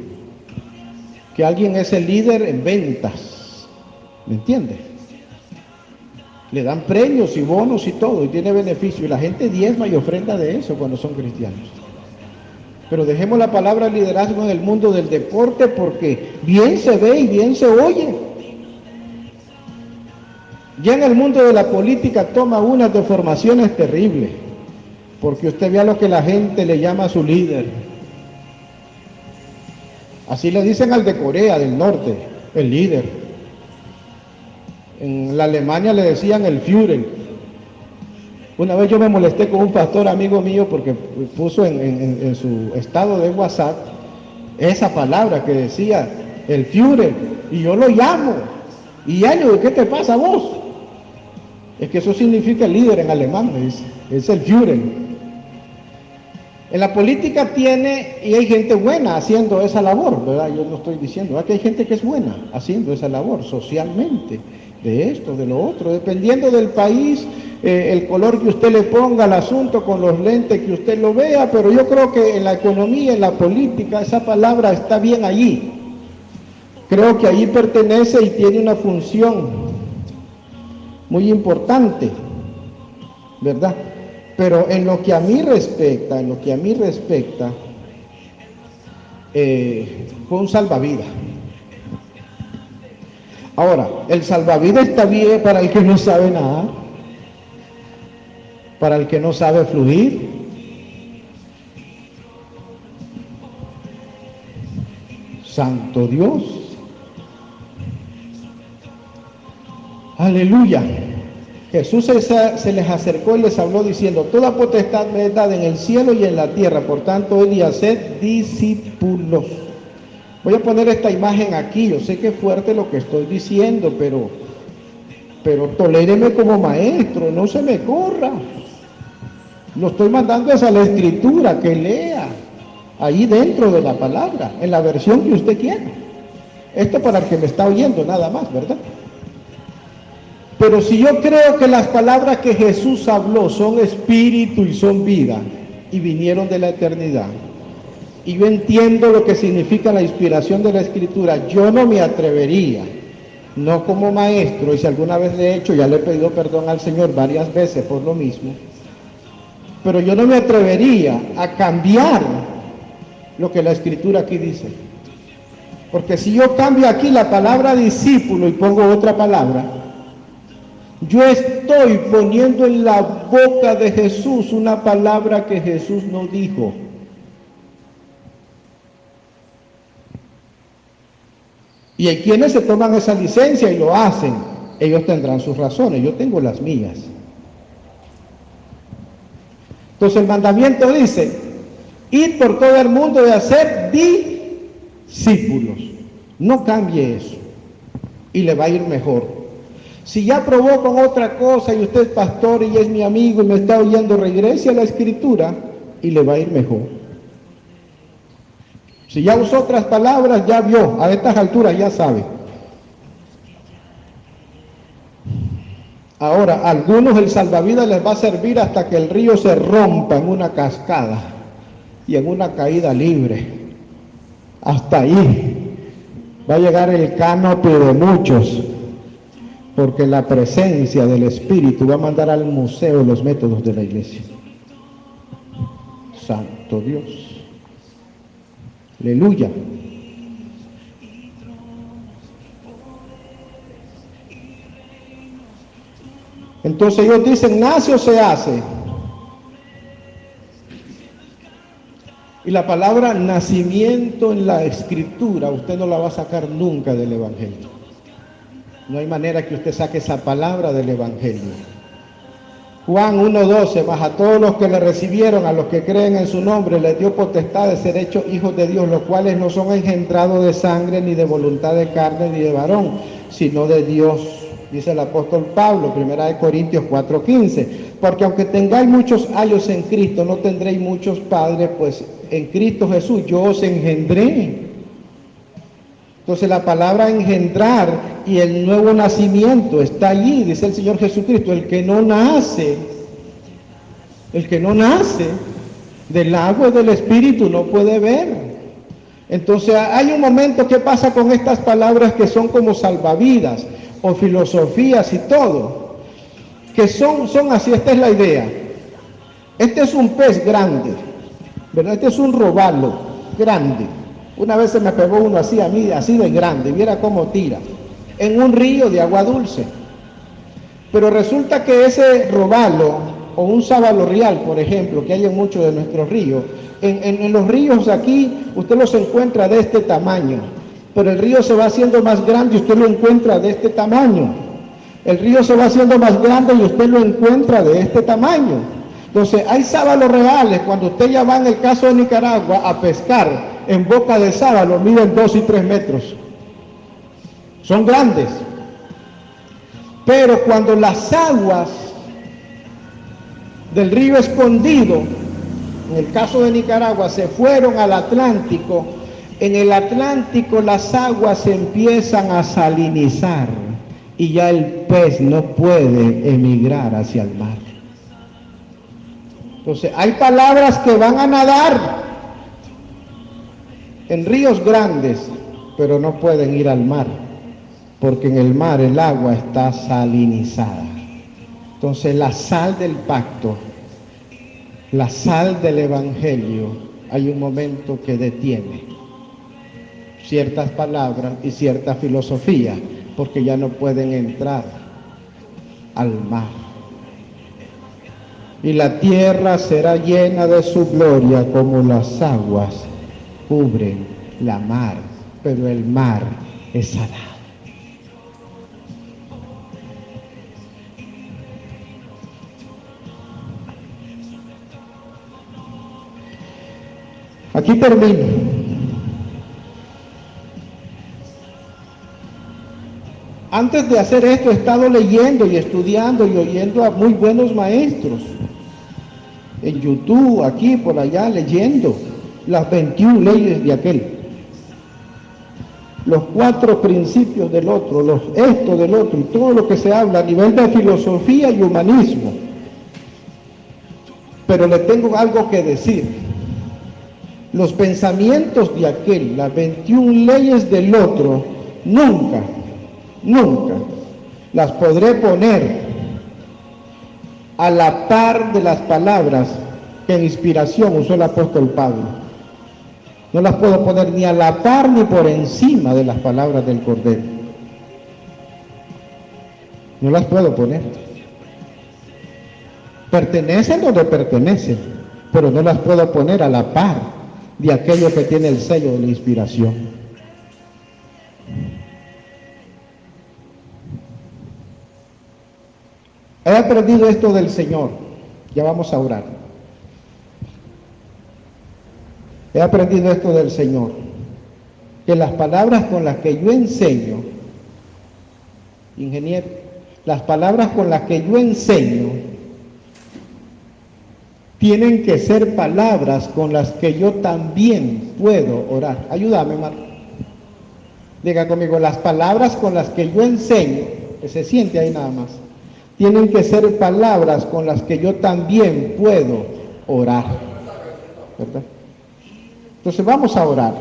Que alguien es el líder en ventas, ¿me entiendes? Le dan premios y bonos y todo, y tiene beneficio, y la gente diezma y ofrenda de eso cuando son cristianos. Pero dejemos la palabra liderazgo en el mundo del deporte porque bien se ve y bien se oye. Ya en el mundo de la política toma unas deformaciones terribles, porque usted ve a lo que la gente le llama a su líder. Así le dicen al de Corea del Norte, el líder. En la Alemania le decían el Führer. Una vez yo me molesté con un pastor amigo mío porque puso en su estado de WhatsApp esa palabra que decía el Führer, y yo lo llamo. Y él, ¿qué te pasa a vos? Es que eso significa líder en alemán, es el Führer. En la política tiene, y hay gente buena haciendo esa labor, ¿verdad? Yo no estoy diciendo, ¿verdad? Que hay gente que es buena haciendo esa labor socialmente, de esto, de lo otro, dependiendo del país, el color que usted le ponga al asunto, con los lentes que usted lo vea, pero yo creo que en la economía, en la política, esa palabra está bien allí. Creo que allí pertenece y tiene una función muy importante, ¿verdad? Pero en lo que a mí respecta, fue un salvavidas. Ahora, el salvavidas está bien para el que no sabe nadar, para el que no sabe fluir. Santo Dios. Aleluya. Jesús se les acercó y les habló diciendo: toda potestad me es dada en el cielo y en la tierra, por tanto, id y haced discípulos. Voy a poner esta imagen aquí. Yo sé que es fuerte lo que estoy diciendo, pero toléreme como maestro, no se me corra. Lo estoy mandando a la escritura, que lea ahí dentro de la palabra, en la versión que usted quiera. Esto para el que me está oyendo nada más, ¿verdad? Pero si yo creo que las palabras que Jesús habló son espíritu y son vida, y vinieron de la eternidad, y yo entiendo lo que significa la inspiración de la escritura, yo no me atrevería, no como maestro, y si alguna vez de hecho ya le he pedido perdón al Señor varias veces por lo mismo, pero yo no me atrevería a cambiar lo que la escritura aquí dice. Porque si yo cambio aquí la palabra discípulo y pongo otra palabra, yo estoy poniendo en la boca de Jesús una palabra que Jesús no dijo. Y hay quienes se toman esa licencia y lo hacen. Ellos tendrán sus razones, yo tengo las mías. Entonces el mandamiento dice: id por todo el mundo y hacer discípulos. No cambie eso y le va a ir mejor. Si ya probó con otra cosa y usted es pastor y es mi amigo y me está oyendo, regrese a la escritura y le va a ir mejor. Si ya usó otras palabras, ya vio, a estas alturas ya sabe. Ahora, a algunos el salvavidas les va a servir hasta que el río se rompa en una cascada y en una caída libre. Hasta ahí va a llegar el canopio de muchos, porque la presencia del Espíritu va a mandar al museo los métodos de la iglesia. Santo Dios. Aleluya. Entonces ellos dicen: nace o se hace. Y la palabra nacimiento en la escritura usted no la va a sacar nunca del evangelio. No hay manera que usted saque esa palabra del evangelio. Juan 1:12: mas a todos los que le recibieron, a los que creen en su nombre, les dio potestad de ser hechos hijos de Dios, los cuales no son engendrados de sangre, ni de voluntad de carne, ni de varón, sino de Dios. Dice el apóstol Pablo, 1 Corintios 4:15, porque aunque tengáis muchos años en Cristo, no tendréis muchos padres, pues en Cristo Jesús yo os engendré. Entonces la palabra engendrar y el nuevo nacimiento está allí, dice el Señor Jesucristo: el que no nace del agua y del Espíritu no puede ver. Entonces hay un momento que pasa con estas palabras que son como salvavidas o filosofías y todo, que son así. Esta es la idea. Este es un pez grande, ¿verdad? Este es un robalo grande. Una vez se me pegó uno así a mí, así de grande, viera cómo tira, en un río de agua dulce. Pero resulta que ese robalo, o un sábalo real, por ejemplo, que hay en muchos de nuestros ríos, en los ríos aquí usted los encuentra de este tamaño, pero el río se va haciendo más grande y usted lo encuentra de este tamaño. El río se va haciendo más grande y usted lo encuentra de este tamaño. Entonces hay sábalos reales. Cuando usted ya va, en el caso de Nicaragua, a pescar en boca de sábalo, miden 2 y 3 metros. Son grandes. Pero cuando las aguas del río Escondido, en el caso de Nicaragua, se fueron al Atlántico, en el Atlántico las aguas se empiezan a salinizar y ya el pez no puede emigrar hacia el mar. Entonces hay palabras que van a nadar en ríos grandes, pero no pueden ir al mar, porque en el mar el agua está salinizada. Entonces la sal del pacto, la sal del evangelio, hay un momento que detiene ciertas palabras y cierta filosofía, porque ya no pueden entrar al mar. Y la tierra será llena de su gloria como las aguas cubren la mar, pero el mar es salado. Aquí termino. Antes de hacer esto he estado leyendo y estudiando y oyendo a muy buenos maestros. En YouTube, aquí, por allá, leyendo las 21 leyes de aquel. Los 4 principios del otro, los esto del otro, y todo lo que se habla a nivel de filosofía y humanismo. Pero le tengo algo que decir. Los pensamientos de aquel, las 21 leyes del otro, nunca las podré poner a la par de las palabras que en inspiración usó el apóstol Pablo. No las puedo poner ni a la par ni por encima de las palabras del Cordero. No las puedo poner. Pertenecen donde pertenecen, pero no las puedo poner a la par de aquello que tiene el sello de la inspiración. He aprendido esto del Señor. Ya vamos a orar. He aprendido esto del Señor. Que las palabras con las que yo enseño, ingeniero, las palabras con las que yo enseño, tienen que ser palabras con las que yo también puedo orar. Ayúdame, Marco. Diga conmigo, las palabras con las que yo enseño, que se siente ahí nada más, tienen que ser palabras con las que yo también puedo orar. ¿Verdad? Entonces vamos a orar.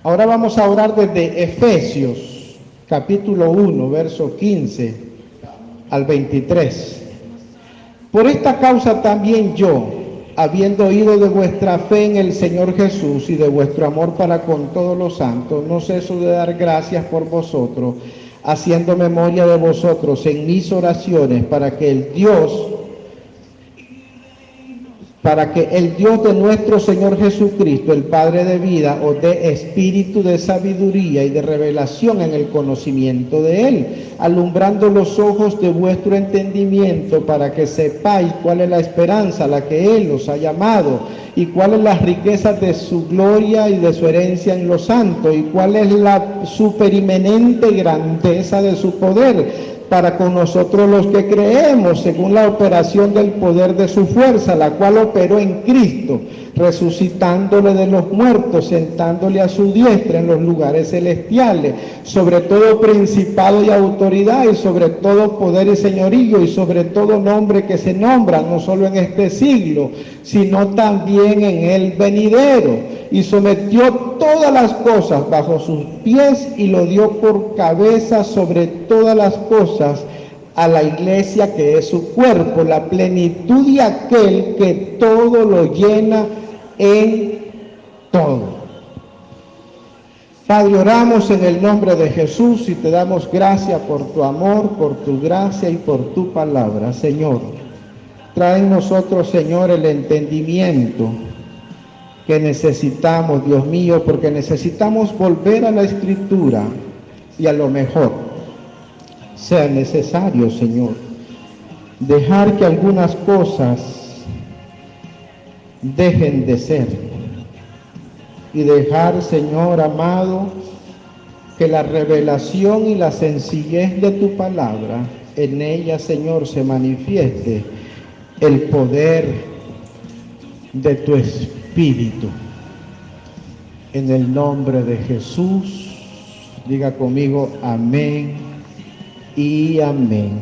Ahora vamos a orar desde Efesios, capítulo 1, verso 15 al 23. Por esta causa también yo, habiendo oído de vuestra fe en el Señor Jesús y de vuestro amor para con todos los santos, no ceso de dar gracias por vosotros, haciendo memoria de vosotros en mis oraciones, para que el Dios de nuestro Señor Jesucristo, el Padre de vida, os dé espíritu de sabiduría y de revelación en el conocimiento de Él, alumbrando los ojos de vuestro entendimiento, para que sepáis cuál es la esperanza a la que Él os ha llamado, y cuáles las riquezas de su gloria y de su herencia en los santos, y cuál es la superiminente grandeza de su poder, para con nosotros los que creemos, según la operación del poder de su fuerza, la cual operó en Cristo, resucitándole de los muertos, sentándole a su diestra en los lugares celestiales, sobre todo principado y autoridad, y sobre todo poder y señorío, y sobre todo nombre que se nombra, no solo en este siglo, sino también en el venidero, y sometió todas las cosas bajo sus pies, y lo dio por cabeza sobre todas las cosas a la iglesia, que es su cuerpo, la plenitud de aquel que todo lo llena en todo. Padre, oramos en el nombre de Jesús y te damos gracias por tu amor, por tu gracia y por tu palabra. Señor, trae en nosotros, Señor, el entendimiento que necesitamos, Dios mío, porque necesitamos volver a la Escritura, y a lo mejor sea necesario, Señor, dejar que algunas cosas dejen de ser, y dejar, Señor amado, que la revelación y la sencillez de tu palabra, en ella, Señor, se manifieste el poder de tu Espíritu. En el nombre de Jesús, diga conmigo amén y amén.